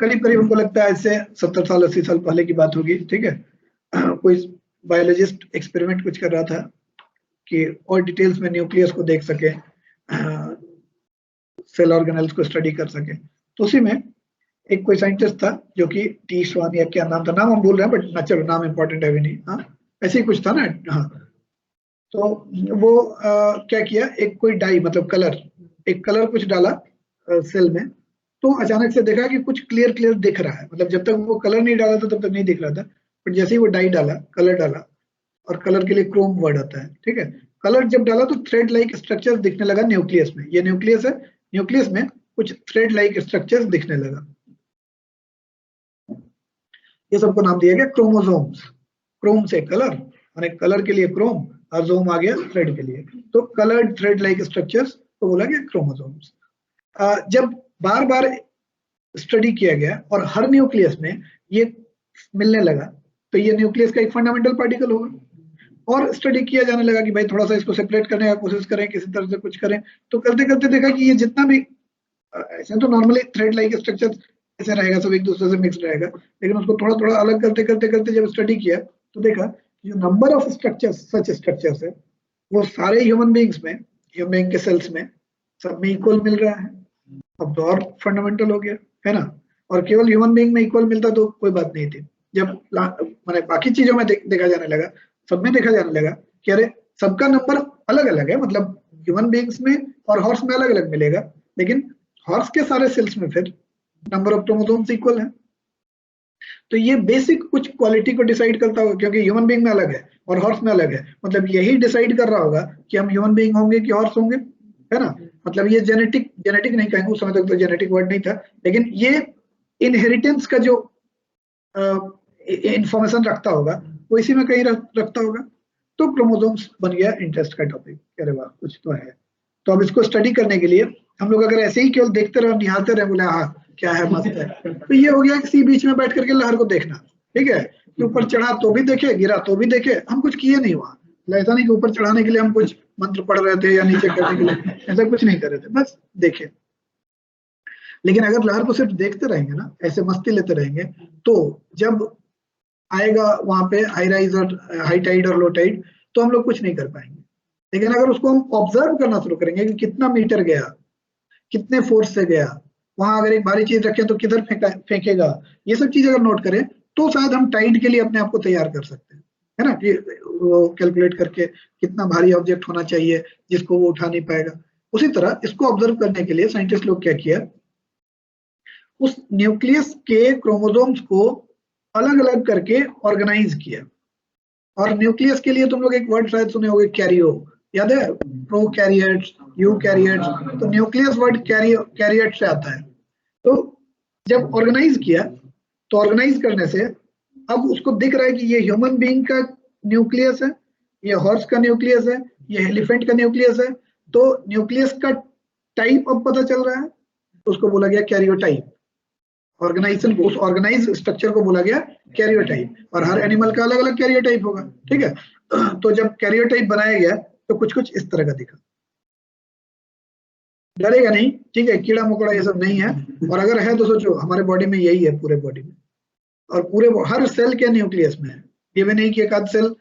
A: करीब करीब हमको लगता है ऐसे 70 साल 80 साल पहले की बात होगी, ठीक है। कोई बायोलॉजिस्ट एक्सपेरिमेंट कुछ कर रहा था कि और डिटेल्स में न्यूक्लियस को देख सके, सेल ऑर्गेनेल्स को स्टडी कर सके। तो उसी में एक कोई साइंटिस्ट था जो कि टी स्वान या क्या नाम था, नाम हम भूल रहे हैं, बट ना चलो नाम इंपॉर्टेंट है भी नहीं, हाँ ऐसे ही कुछ था ना, हाँ। तो वो क्या किया, एक कोई डाई मतलब कलर, एक कलर कुछ डाला सेल में, तो अचानक से देखा कि कुछ क्लियर क्लियर दिख रहा है। मतलब जब तक वो कलर नहीं डाला था तब तक नहीं दिख रहा था, बट जैसे ही वो डाई डाला, कलर डाला, और कलर के लिए क्रोम वर्ड आता है, ठीक है, कलर जब डाला तो थ्रेड लाइक स्ट्रक्चर दिखने लगा न्यूक्लियस में। ये न्यूक्लियस है, न्यूक्लियस में कुछ थ्रेड लाइक स्ट्रक्चर दिखने लगा। ये सबको नाम दिया गया क्रोमोसोम्स, क्रोम से कलर और एक कलर के लिए क्रोम और जोम आ गया थ्रेड के लिए। तो कलर्ड थ्रेड लाइक स्ट्रक्चर्स को बोला गया क्रोमोसोम्स। जब बार बार स्टडी किया गया और हर न्यूक्लियस में ये मिलने लगा तो ये न्यूक्लियस का एक फंडामेंटल पार्टिकल होगा। और स्टडी किया जाने लगा कि भाई थोड़ा सा इसको सेपरेट करने का कोशिश करें, किसी तरह से कुछ करें। तो करते करते देखा कि ये जितना भी ऐसे तो नॉर्मली थ्रेड लाइक स्ट्रक्चर ऐसे रहेगा, सब एक दूसरे से मिक्स रहेगा, लेकिन उसको थोड़ा थोड़ा अलग करते करते करते जब स्टडी किया तो देखा जो number of structures such structures है वो सारे ह्यूमन बींग्स में, ह्यूमन बींग के सेल्स में सब में इक्वल मिल रहा है। अब तो और फंडामेंटल हो गया है ना। और केवल ह्यूमन बींग में इक्वल मिलता तो कोई बात नहीं थी। जब मैंने बाकी चीजों में देखा जाने लगा, सब में देखा जाने लगा कि अरे सबका नंबर अलग अलग है, मतलब ह्यूमन बींग्स में और हॉर्स में अलग अलग मिलेगा, लेकिन हॉर्स के सारे सेल्स में फिर नंबर ऑफ क्रोमोसोम्स इक्वल है। तो ये बेसिक कुछ क्वालिटी को डिसाइड करता होगा, क्योंकि ह्यूमन बींग में अलग है और हॉर्स में अलग है, मतलब यही डिसाइड कर रहा होगा कि हम ह्यूमन बींग होंगे कि हॉर्स होंगे, है ना। मतलब ये जेनेटिक नहीं कहेंगे, उस समय तक तो जेनेटिक वर्ड नहीं था, लेकिन ये इनहेरिटेंस का जो इंफॉर्मेशन रखता होगा वो इसी में कहीं रखता होगा। तो क्रोमोसोम्स बन गया इंटरेस्ट का टॉपिक। अरे वाह, कुछ तो है। तो अब इसको स्टडी करने के लिए हम लोग अगर ऐसे ही केवल देखते रहे, निहारते रहे, बोले हाँ क्या है मस्त है, तो ये हो गया किसी बीच में बैठ करके लहर को देखना, ठीक है। कि ऊपर चढ़ा तो भी देखे, गिरा तो भी देखे, हम कुछ किए नहीं वहां। ऐसा नहीं कि ऊपर चढ़ाने के लिए हम कुछ मंत्र पढ़ रहे थे या नीचे करने के लिए, ऐसा कुछ नहीं कर रहे थे, बस देखे। लेकिन अगर लहर को सिर्फ देखते रहेंगे ना, ऐसे मस्ती लेते रहेंगे, तो जब आएगा वहां पे हाई राइज और हाई टाइड और लो टाइड, तो हम लोग कुछ नहीं कर पाएंगे। लेकिन अगर उसको हम ऑब्जर्व करना शुरू करेंगे कि कितना मीटर गया, कितने फोर्स से गया, वहां अगर एक भारी चीज रखें तो किधर फेंकेगा, ये सब चीज अगर नोट करें तो शायद हम टाइड के लिए अपने आप को तैयार कर सकते हैं, है ना। कि वो कैलकुलेट करके कितना भारी ऑब्जेक्ट होना चाहिए जिसको वो उठा नहीं पाएगा। उसी तरह इसको ऑब्जर्व करने के लिए साइंटिस्ट लोग क्या किया, उस न्यूक्लियस के क्रोमोसोम्स को अलग अलग करके ऑर्गेनाइज किया। और न्यूक्लियस के लिए तुम लोग एक वर्ड शायद सुने होंगे, कैरियो, याद है, प्रोकैरियोट्स, यूकैरियोट्स। तो न्यूक्लियस वर्ड कैरियोट से आता है। तो जब ऑर्गेनाइज किया तो ऑर्गेनाइज करने से अब उसको दिख रहा है कि ये ह्यूमन बीइंग का न्यूक्लियस है, ये हॉर्स का न्यूक्लियस है, ये एलिफेंट का न्यूक्लियस है। तो न्यूक्लियस का टाइप अब पता चल रहा है, तो उसको बोला गया कैरियोटाइप। ऑर्गेनाइजेशन को, उस ऑर्गेनाइज स्ट्रक्चर को बोला गया कैरियोटाइप। और हर एनिमल का अलग अलग कैरियोटाइप होगा, ठीक है। तो जब कैरियोटाइप बनाया गया तो कुछ कुछ इस तरह का दिखा। डरेगा नहीं, ठीक है, कीड़ा मकोड़ा ये सब नहीं है। और अगर है तो सोचो हमारे बॉडी में यही है, पूरे बॉडी में, और पूरे हर सेल के न्यूक्लियस में है। ये भी नहीं कि एक आध सेल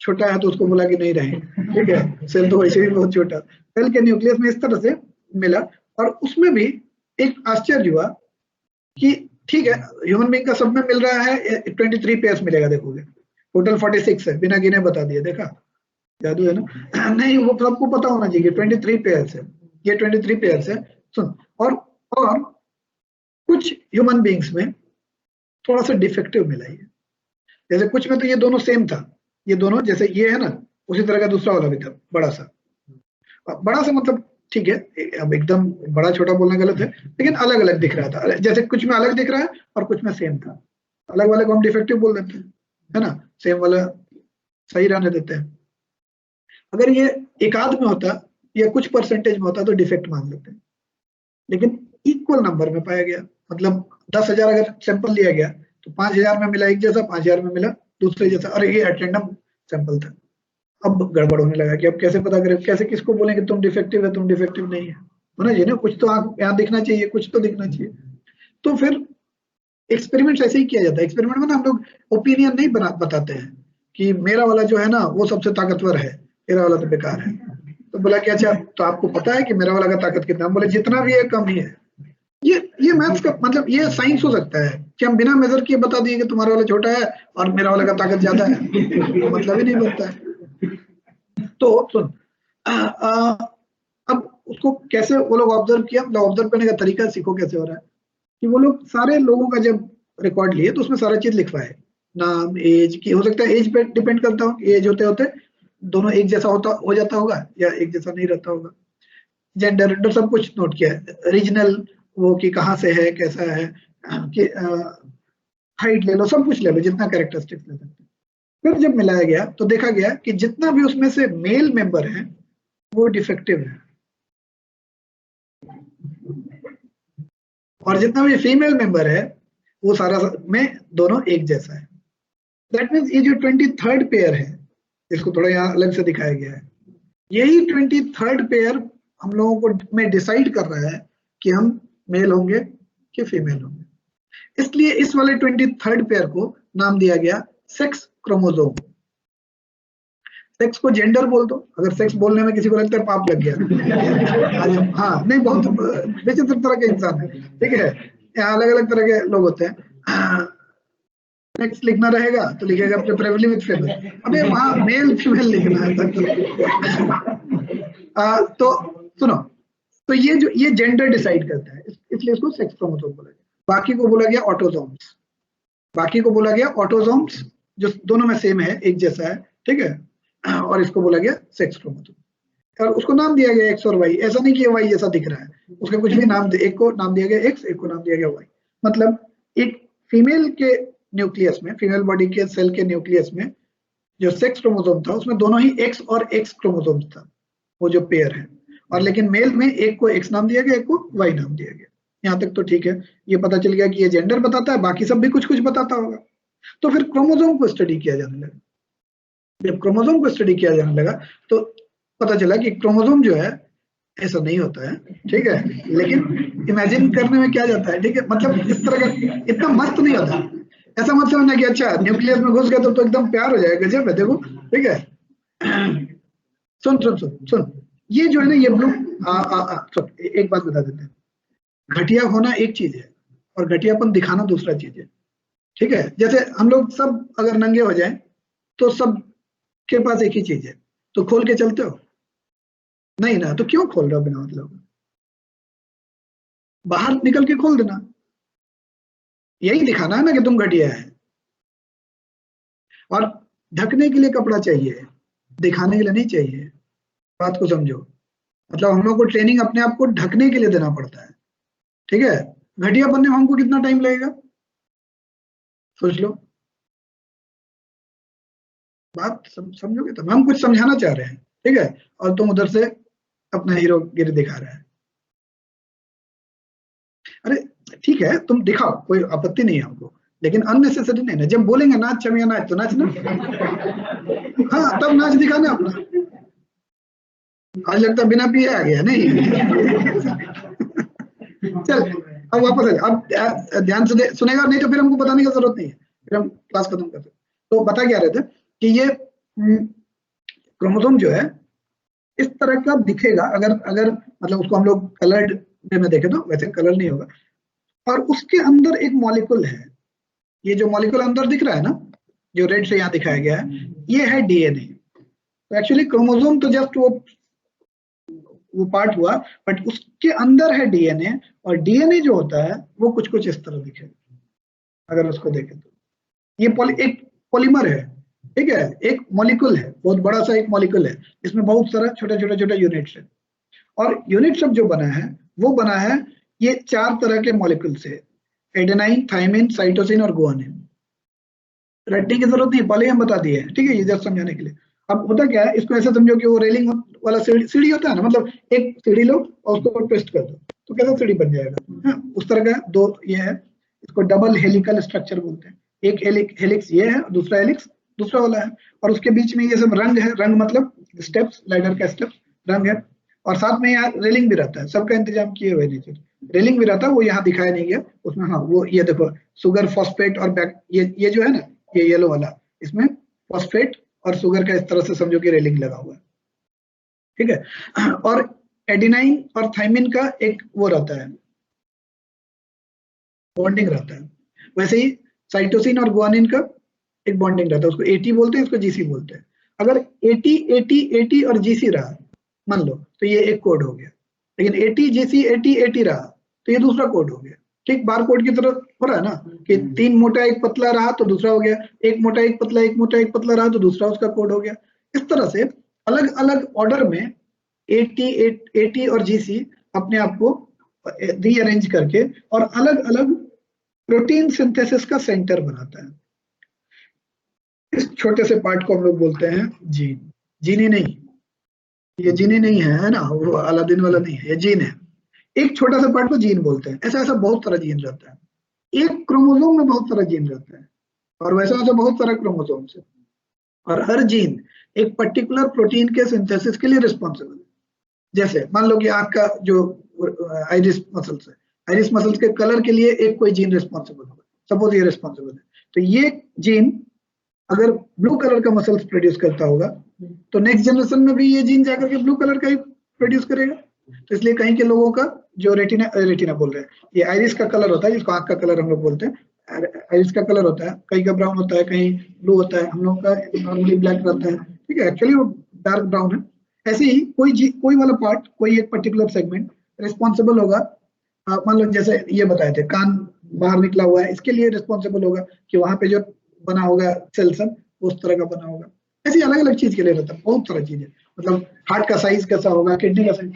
A: छोटा है तो उसको बोला कि नहीं रहे, ठीक है, सेल तो वैसे भी बहुत छोटा। सेल के न्यूक्लियस में इस तरह से मिला। और उसमें भी एक आश्चर्य हुआ कि ठीक है, ह्यूमन बीइंग का सब में मिल रहा है, 23 पेयर्स मिलेगा, देखोगे टोटल 46 है, बिना गिने बता दिए, देखा जादू है ना। नहीं, वो सबको पता होना चाहिए 23 पेयर्स है, ये 23 पेयर्स है। सुन, और कुछ ह्यूमन बीइंग्स में थोड़ा सा डिफेक्टिव मिला है। जैसे कुछ में तो ये दोनों सेम था, ये दोनों जैसे ये है ना, उसी तरह का दूसरा वाला भी था, बड़ा सा। बड़ा सा मतलब ठीक है, अब एकदम बड़ा छोटा बोलना गलत है, लेकिन अलग अलग दिख रहा था। जैसे कुछ में अलग दिख रहा है और कुछ में सेम था। अलग वाले को हम डिफेक्टिव बोल देते हैं, है ना, सेम वाला सही रहने देते हैं। अगर ये एक आध में होता या कुछ परसेंटेज में होता तो डिफेक्ट मान लेते हैं। लेकिन इक्वल नंबर में पाया गया, मतलब 10,000 अगर सैंपल लिया गया तो 5,000 में मिला एक जैसा, 5,000 में मिला दूसरे जैसा। और ये रैंडम सैंपल था। अब गड़बड़ होने लगा कि अब कैसे पता करें, कैसे किसको बोलेंगे तुम डिफेक्टिव है, तुम डिफेक्टिव नहीं है, होना चाहिए ना, कुछ तो यहाँ दिखना चाहिए, कुछ तो दिखना चाहिए। तो फिर एक्सपेरिमेंट ऐसे ही किया जाता है। एक्सपेरिमेंट में ना हम लोग ओपिनियन नहीं बताते हैं कि मेरा वाला जो है ना वो सबसे ताकतवर है, मेरा वाला तो बेकार है। तो बोला कि अच्छा, तो आपको पता है कि मेरा वाला का ताकत कितना? हम बोले जितना भी है कम ही है। ये मैथ्स का मतलब, ये साइंस हो सकता है कि हम बिना मेजर किए बता दिए कि तुम्हारा वाला छोटा है और मेरा वाला का ताकत ज्यादा है, मतलब ही नहीं बनता है। तो सुन, अब उसको कैसे वो लोग ऑब्जर्व किया, मतलब ऑब्जर्व करने का तरीका सीखो कैसे हो रहा है। कि वो लोग सारे लोगों का जब रिकॉर्ड लिए तो उसमें सारा चीज लिखवाए, नाम, एज की, हो सकता है एज पे डिपेंड करता हो, एज होते होते दोनों एक जैसा हो जाता होगा या एक जैसा नहीं रहता होगा। जेंडर सब कुछ नोट किया है। रीजनल, वो कि कहाँ से है, कैसा है, कि हाइट ले लो, सब कुछ ले लो, जितना कैरेक्टरिस्टिक्स ले सकते हैं। फिर जब मिलाया गया तो देखा गया कि जितना भी उसमें से मेल मेंबर है वो डिफेक्टिव है, और जितना भी फीमेल मेंबर है वो सारा में दोनों एक जैसा है। दैट मीन्स ये जो 23rd पेयर है, इसको थोड़ा यहाँ अलग से दिखाया गया है, यही 23rd पेयर हम लोगों को में डिसाइड कर रहा है कि हम मेल होंगे कि फीमेल होंगे। इसलिए इस वाले 23rd पेयर को नाम दिया गया सेक्स क्रोमोसोम। सेक्स को जेंडर बोल दो, अगर सेक्स बोलने में किसी को लगता है पाप लग गया आज हाँ नहीं, बहुत विचित्र तरह के इंसान है, ठीक है, यहाँ अलग अलग तरह के लोग होते हैं। सेक्स लिखना रहेगा तो लिखेगा प्रेफरेबली विद फीमेल, अबे वहाँ मेल फीमेल लिखना है तो सुनो, तो ये जेंडर डिसाइड करता है, इसलिए इसको सेक्स क्रोमोसोम बोला गया। बाकी को बोला गया ऑटोसोम्स, बाकी को बोला गया ऑटोसोम्स जो दोनों में सेम है, एक जैसा है, ठीक है, और इसको बोला गया सेक्स क्रोमोसोम, और उसको नाम दिया गया एक्स और वाई। ऐसा नहीं कि वाई जैसा दिख रहा है, उसका कुछ भी नाम, एक को नाम दिया गया एक्स, एक को नाम दिया गया वाई। मतलब एक फीमेल के न्यूक्लियस में, फीमेल बॉडी के सेल के न्यूक्लियस में जो सेक्स क्रोमोसोम था उसमें दोनों ही एक्स और एक्स क्रोमोसोम था, वो जो पेयर है, और लेकिन मेल में एक को एक्स नाम दिया गया, एक को वाई नाम दिया गया। यहाँ तक तो ठीक है, ये पता चल गया कि ये जेंडर बताता है, बाकी सब भी कुछ कुछ बताता होगा। तो फिर क्रोमोसोम को स्टडी किया जाने लगा। जब क्रोमोसोम को स्टडी किया जाने लगा तो पता चला कि क्रोमोसोम जो है ऐसा नहीं होता है, ठीक है, लेकिन इमेजिन करने में क्या जाता है, ठीक है, मतलब इस तरह का इतना मस्त नहीं होता। ऐसा मत समझना कि अच्छा न्यूक्लियस में घुस गया तो एकदम प्यार हो जाएगा, गजब है, देखो, ठीक है। सुन सुन सुन सुन, ये जो है ना, ये ब्लू एक बात बता देते हैं, घटिया होना एक चीज है और घटियापन दिखाना दूसरा चीज है, ठीक है। जैसे हम लोग सब अगर नंगे हो जाए तो सब के पास एक ही चीज है, तो खोल के चलते हो नहीं ना, तो क्यों खोल रहे हो बिना मतलब, बाहर निकल के खोल देना, यही दिखाना है ना कि तुम घटिया है। और ढकने के लिए कपड़ा चाहिए, दिखाने के लिए नहीं चाहिए, बात को समझो। मतलब हम लोग को ट्रेनिंग अपने आप को ढकने के लिए देना पड़ता है, ठीक है। घटिया बनने में हमको कितना टाइम लगेगा, सोच लो, बात समझोगे तो। हम कुछ समझाना चाह रहे हैं, ठीक है, और तुम उधर से अपना हीरोगिरी दिखा रहे हैं। अरे ठीक है, तुम दिखाओ, कोई आपत्ति नहीं है हमको, लेकिन अननेसेसरी नहीं ना। जब बोलेंगे नाच चमिया नाच तो नाचना, हाँ तब नाच दिखाना अपना। आज लगता बिना पिए आ गया नहीं। चल अब वापस आ, अब ध्यान से सुनेगा, नहीं तो फिर हमको बताने की जरूरत नहीं है, फिर हम क्लास खत्म करते। तो बता क्या रहे थे कि ये क्रोमोसोम जो है इस तरह का दिखेगा, अगर अगर मतलब उसको हम लोग कलर्ड वे में देखें तो वैसे कलर नहीं होगा, और उसके अंदर एक मॉलिक्यूल है, ये जो मॉलिक्यूल अंदर दिख रहा है ना, जो रेड से यहाँ दिखाया गया है, ये है डीएनए। तो एक्चुअली क्रोमोसोम तो जस्ट वो पार्ट हुआ, बट उसके अंदर है डीएनए, और डीएनए जो होता है वो कुछ कुछ इस तरह दिखेगा अगर उसको देखें तो। ये एक पॉलीमर है, ठीक है, एक मॉलिक्यूल है, बहुत बड़ा सा एक मॉलिक्यूल है, इसमें बहुत सारा छोटा छोटा छोटा यूनिट्स है, और यूनिट सब जो बना है वो बना है ये 4 तरह के मॉलिक्यूल से, एडेनाइन, थाइमिन, साइटोसिन और गुआनिन। रटने की जरूरत नहीं, पहले हम बता दिए, ठीक है, ये जस्ट समझाने के लिए। अब होता क्या है, इसको ऐसे समझो कि वो रेलिंग वाला सीढ़ी होता है ना, मतलब एक सीढ़ी लो और उसको ट्विस्ट कर दो तो कैसा सीढ़ी बन जाएगा, हाँ, उस तरह का दो ये है, इसको डबल हेलिकल स्ट्रक्चर बोलते हैं। एक हेलिक्स ये है, दूसरा हेलिक्स दूसरा वाला है, और उसके बीच में ये सब रंग है, रंग मतलब स्टेप्स, लैडर का स्टेप्स रंग है, और साथ में यहाँ रेलिंग भी रहता है, सबका इंतजाम किए हुए नीचे रेलिंग भी रहता है, वो यहाँ दिखाया नहीं गया उसमें। हाँ वो ये देखो, शुगर फॉस्फेट और बैक, ये जो है ना, ये येलो वाला, इसमें फॉस्फेट और शुगर का इस तरह से समझो कि रेलिंग लगा हुआ है, ठीक है। और एडिनाइन और थाइमिन का एक वो रहता है, बॉन्डिंग रहता है। वैसे ही साइटोसिन और गुआनिन का एक बॉन्डिंग रहता है, उसको एटी बोलते हैं, इसको जीसी बोलते हैं। अगर एटी एटी एटी और जीसी रहा मान लो तो ये एक कोड हो गया, लेकिन एटी जीसी एटी एटी रहा तो ये दूसरा कोड हो गया, ठीक। बार कोड की तरह हो रहा है ना, कि 3 मोटा 1 पतला रहा तो दूसरा हो गया, 1 मोटा 1 पतला 1 मोटा 1 पतला रहा तो दूसरा उसका कोड हो गया। इस तरह से अलग अलग ऑर्डर में एटी और जीसी अपने आप को रीअरेंज करके और अलग अलग प्रोटीन सिंथेसिस का सेंटर बनाता है। इस छोटे से पार्ट को हम लोग बोलते हैं जीन। जीनी नहीं, ये जीनी नहीं है ना, वो अलादीन वाला नहीं है, ये जीन है। एक छोटा सा पार्ट को जीन बोलते हैं। ऐसा ऐसा बहुत सारा जीन रहता है, एक क्रोमोसोम में बहुत सारा जीन रहता है, और वैसा वैसा बहुत सारा क्रोमोसोम है, और हर जीन एक पर्टिकुलर प्रोटीन के सिंथेसिस के लिए रिस्पॉन्सिबल है। जैसे मान लो कि आंख का जो आइरिस मसल्स है, आइरिस मसल्स के कलर के लिए एक कोई जीन रिस्पॉन्सिबल होगा, सपोज ये रिस्पॉन्सिबल है, तो ये जीन अगर ब्लू कलर का मसल्स प्रोड्यूस करता होगा तो नेक्स्ट जनरेशन में भी ये जीन जाकर के ब्लू कलर का ही प्रोड्यूस करेगा। तो इसलिए कहीं के लोगों का जो रेटिना बोल रहे हैं, ये आइरिस का कलर होता है, जिसको आंख का कलर हम लोग बोलते हैं, आइरिस का कलर होता है, कहीं का ब्राउन होता है, कहीं ब्लू होता है, हम लोग का नॉर्मली ब्लैक रहता है, ठीक है, एक्चुअली वो डार्क ब्राउन है। ऐसे ही कोई वाला पार्ट, कोई एक पर्टिकुलर सेगमेंट रिस्पॉन्सिबल होगा। मान लो जैसे ये बताए थे, कान बाहर निकला हुआ है, इसके लिए रिस्पॉन्सिबल होगा कि वहां पे जो बना होगा सेल सब उस तरह का बना होगा। ऐसी अलग अलग चीज के लिए रहता है, बहुत सारा चीज है। मतलब हार्ट का साइज कैसा होगा, किडनी का साइज,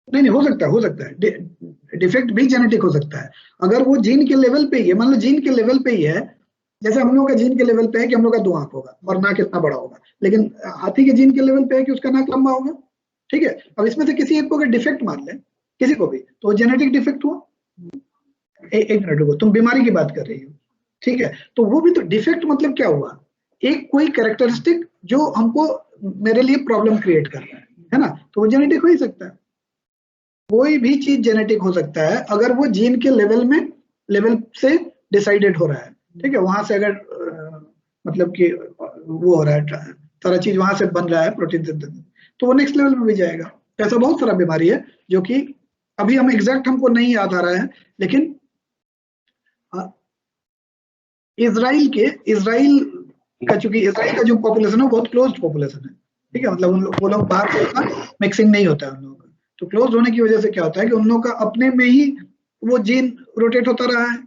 A: नहीं हो सकता है डिफेक्ट भी जेनेटिक हो सकता है, अगर वो जीन के लेवल पे ही है। मान लो जीन के लेवल पे ही है, जैसे हम लोग का जीन के लेवल पे है कि हम लोग का 2 आंख होगा और नाक इतना बड़ा होगा, लेकिन हाथी के जीन के लेवल पे है कि उसका नाक लंबा होगा, ठीक है। अब इसमें से किसी एक को अगर डिफेक्ट मान ले, किसी को भी, तो जेनेटिक डिफेक्ट हुआ। एक मिनट रुको, तुम बीमारी की बात कर रही हो, ठीक है, तो वो भी तो डिफेक्ट मतलब क्या हुआ, एक कोई कैरेक्टरिस्टिक जो हमको, मेरे लिए प्रॉब्लम क्रिएट कर रहा है ना, तो वो जेनेटिक हो ही सकता है। कोई भी चीज जेनेटिक हो सकता है अगर वो जीन के लेवल से डिसाइडेड हो रहा है, ठीक है। वहां से अगर मतलब कि वो हो रहा है, सारा चीज वहां से बन रहा है प्रोटीन सिंथेसिस, तो वो नेक्स्ट लेवल में भी जाएगा। ऐसा बहुत सारा बीमारी है जो कि अभी हम एग्जैक्ट हमको नहीं याद आ रहा है, लेकिन इसराइल का, चूंकि इसराइल का जो पॉपुलेशन है बहुत क्लोज पॉपुलेशन है, ठीक है, मतलब वो लोग बाहर से उतना मिक्सिंग नहीं होता है उन लोगों का, तो क्लोज होने की वजह से क्या होता है कि उन लोगों का अपने में ही वो जीन रोटेट होता रहा है,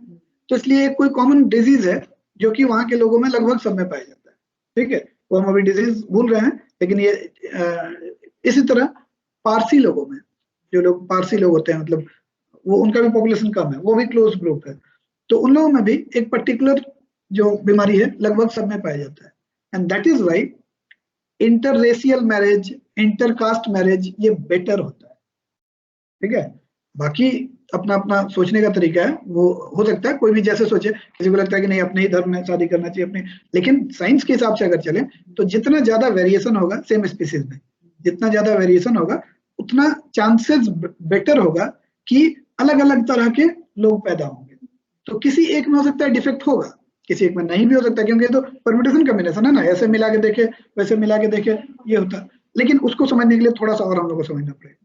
A: तो इसलिए एक कोई कॉमन डिजीज है जो कि वहां के लोगों में लगभग सब में पाया जाता है, ठीक है। वो हम अभी डिजीज भूल रहे हैं, लेकिन ये इसी तरह पारसी लोगों में, जो लोग पारसी लोग होते हैं, मतलब वो उनका भी पॉपुलेशन कम है, वो भी क्लोज ग्रुप है, तो उन लोगों में भी एक पर्टिकुलर जो बीमारी है लगभग सब में पाया जाता है। And that is why interracial marriage, intercaste marriage ये बेटर होता है, ठीक है। बाकी अपना अपना सोचने का तरीका है, वो हो सकता है कोई भी जैसे सोचे, किसी को लगता है कि नहीं अपने ही धर्म में शादी करना चाहिए अपने, लेकिन साइंस के हिसाब से अगर चले तो जितना ज्यादा वेरिएशन होगा सेम स्पीसीज में, जितना ज्यादा वेरिएशन होगा उतना चांसेस बेटर होगा कि अलग अलग तरह के लोग पैदा होंगे। तो किसी एक में हो सकता है डिफेक्ट होगा, किसी एक में नहीं भी हो सकता, क्योंकि ये तो परम्यूटेशन कॉम्बिनेशन है ना, ऐसे मिला के देखे वैसे मिला के देखे ये होता। लेकिन उसको समझने के लिए थोड़ा सा और हम लोग को समझना पड़ेगा,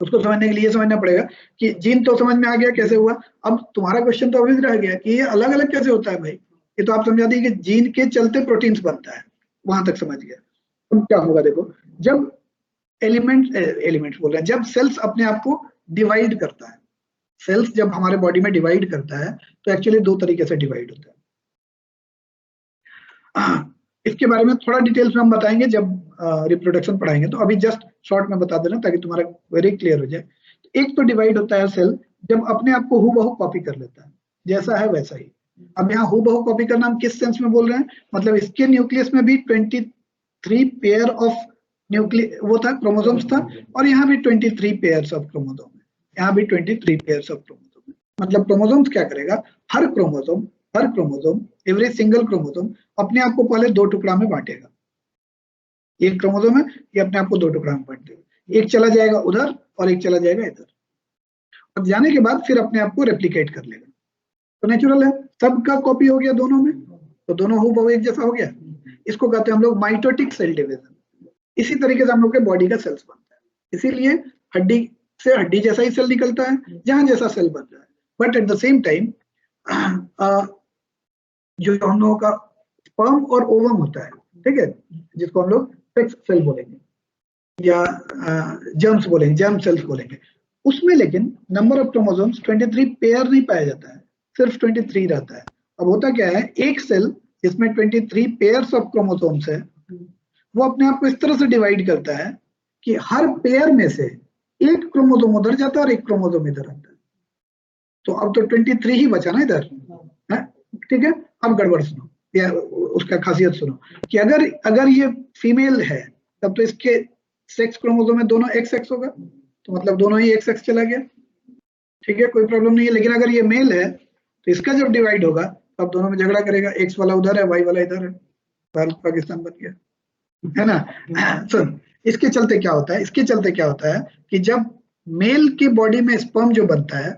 A: उसको समझने के लिए समझना पड़ेगा कि जीन तो समझ में आ गया कैसे हुआ, अब तुम्हारा क्वेश्चन तो अभी भी रह गया कि ये अलग अलग कैसे होता है भाई। ये तो आप समझा दी कि जीन के चलते प्रोटीन्स बनता है, वहां तक समझ गया। अब क्या होगा देखो, जब एलिमेंट्स बोल रहे हैं, जब सेल्स अपने आप को डिवाइड करता है, सेल्स जब हमारे बॉडी में डिवाइड करता है तो एक्चुअली 2 तरीके से डिवाइड होता है। इसके बारे में थोड़ा डिटेल्स में हम बताएंगे जब रिप्रोडक्शन पढ़ाएंगे, तो अभी जस्ट शॉर्ट में बता देना ताकि तुम्हारा वेरी क्लियर हो जाए। एक तो डिवाइड होता है सेल जब अपने आप को हूबहू कॉपी कर लेता है, जैसा है वैसा ही। अब यहाँ हूबहू कॉपी करना हम किस सेंस में बोल रहे हैं, मतलब इसके न्यूक्लियस में भी 23 पेयर ऑफ न्यूक्लियस वो था, क्रोमोसोम्स था, और यहाँ भी 23 पेयर्स ऑफ क्रोमोसोम है, यहाँ भी 23 पेयर्स ऑफ क्रोमोसोम है। मतलब क्रोमोसोम्स क्या करेगा, हर क्रोमोसोम एवरी सिंगल क्रोमोसोम अपने आप को पहले 2 टुकड़ा में बांटेगा। एक क्रोमोसोम है, ये अपने आप को 2 टुकड़ा में बांट देगा, एक चला जाएगा उधर और एक चला जाएगा इधर, और जाने के बाद फिर अपने आप को रेप्लिकेट कर लेगा। तो नेचुरल है, सबका कॉपी हो गया दोनों में, तो दोनों हूबहू एक जैसा हो गया। इसको कहते हैं हम लोग माइटोटिक सेल डिवीजन। इसी तरीके से हम लोग के बॉडी का सेल्स बनता है, इसीलिए हड्डी से हड्डी जैसा ही सेल निकलता है, जहां जैसा सेल बन रहा है। But at the same time जो हम लोगों का स्पर्म और ओवम होता है, ठीक है, जिसको हम लोग सेक्स सेल बोलेंगे या जर्म्स बोलेंगे, जर्म सेल्स बोलेंगे, उसमें लेकिन नंबर ऑफ क्रोमोसोम्स 23 पेयर नहीं पाया जाता है, सिर्फ 23 रहता है। अब होता क्या है, एक सेल जिसमें 23 पेयर्स ऑफ क्रोमोसोम्स है, वो अपने आप को इस तरह से डिवाइड करता है कि हर पेयर में से एक क्रोमोसोम उधर जाता है और एक क्रोमोसोम इधर आता है। तो अब तो 23 ही बचा ना इधर, है ठीक है। अब गड़बड़ सुनो या उसका खासियत सुनो कि अगर ये फीमेल है तब तो इसके सेक्स क्रोमोसोम में दोनों XX होगा, तो मतलब दोनों ही XX चला गया, ठीक है, कोई प्रॉब्लम नहीं है। लेकिन अगर ये मेल है तो इसका जब डिवाइड होगा तब दोनों में झगड़ा करेगा, X वाला उधर है, Y वाला इधर है, भारत पाकिस्तान बन गया, है ना। सुन, इसके चलते क्या होता है, इसके चलते क्या होता है कि जब मेल की बॉडी में स्पर्म जो बनता है,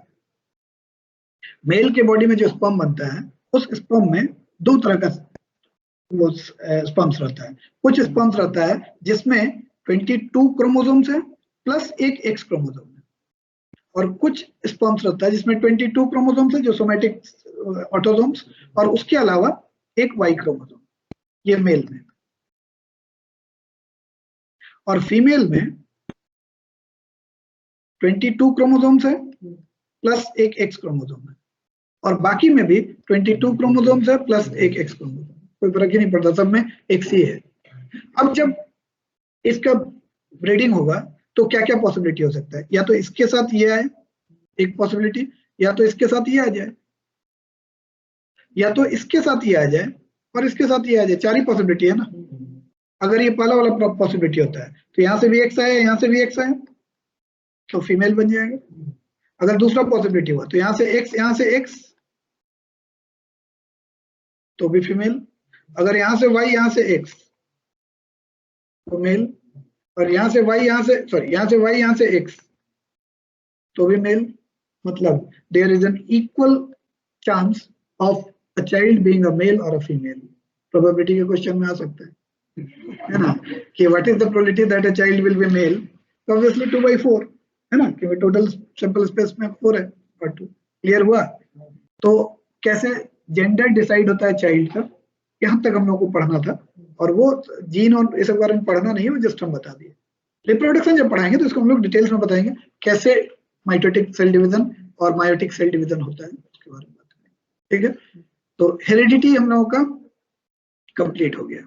A: मेल के बॉडी में जो स्पर्म बनता है, उस स्पर्म में दो तरह का वो स्पर्म्स रहता है। कुछ स्पर्म्स रहता है जिसमें 22 क्रोमोसोम्स है प्लस एक X क्रोमोसोम है, और कुछ स्पर्म्स रहता है जिसमें 22 क्रोमोसोम्स है जो सोमेटिक ऑटोसोम्स, और उसके अलावा एक Y क्रोमोसोम, ये मेल में। और फीमेल में 22 क्रोमोसोम्स है प्लस एक X क्रोमोसोम है, और बाकी में भी 22 क्रोमोसोम्स है प्लस एक X क्रोमोसोम, कोई फर्क ही नहीं पड़ता, सब में X ही है। अब जब इसका ब्रीडिंग होगा तो क्या क्या पॉसिबिलिटी हो सकता है, या तो इसके साथ ये आए एक पॉसिबिलिटी, या तो इसके साथ ये आ जाए, या तो इसके साथ ये आ जाए और इसके साथ ये आ जाए, चार ही पॉसिबिलिटी है ना। अगर ये पहला वाला पॉसिबिलिटी होता है तो यहाँ से भी X आया, यहाँ से भी X आया, तो फीमेल बन जाएगा। अगर दूसरा पॉसिबिलिटी हुआ तो यहाँ से X, यहाँ से X, तो भी फीमेल। अगर यहाँ से Y, यहाँ से X, तो मेल। और यहाँ से Y, यहाँ से सॉरी, यहाँ से Y, यहाँ से X, तो भी मेल। मतलब there is an equal chance of a child being a male और अ फीमेल। प्रोबेबिलिटी के क्वेश्चन में आ सकता है ना, कि what is the probability that a child will be male, obviously 2/4 है ना, कि टोटल सैंपल स्पेस में 4 है और 2। क्लियर हुआ। तो कैसे जेंडर डिसाइड होता है चाइल्ड का, यहाँ तक हम लोग को पढ़ना था, और वो जीन और इस बारे में पढ़ना नहीं है, वो जस्ट हम बता दिए। रिप्रोडक्शन जब पढ़ाएंगे तो इसको हम लोग डिटेल्स में बताएंगे, कैसे माइटोटिक सेल डिवीजन और मायोटिक सेल डिवीजन होता है, उसके बारे में बताएंगे, ठीक है। तो हेरिडिटी हम लोगों का कंप्लीट हो गया।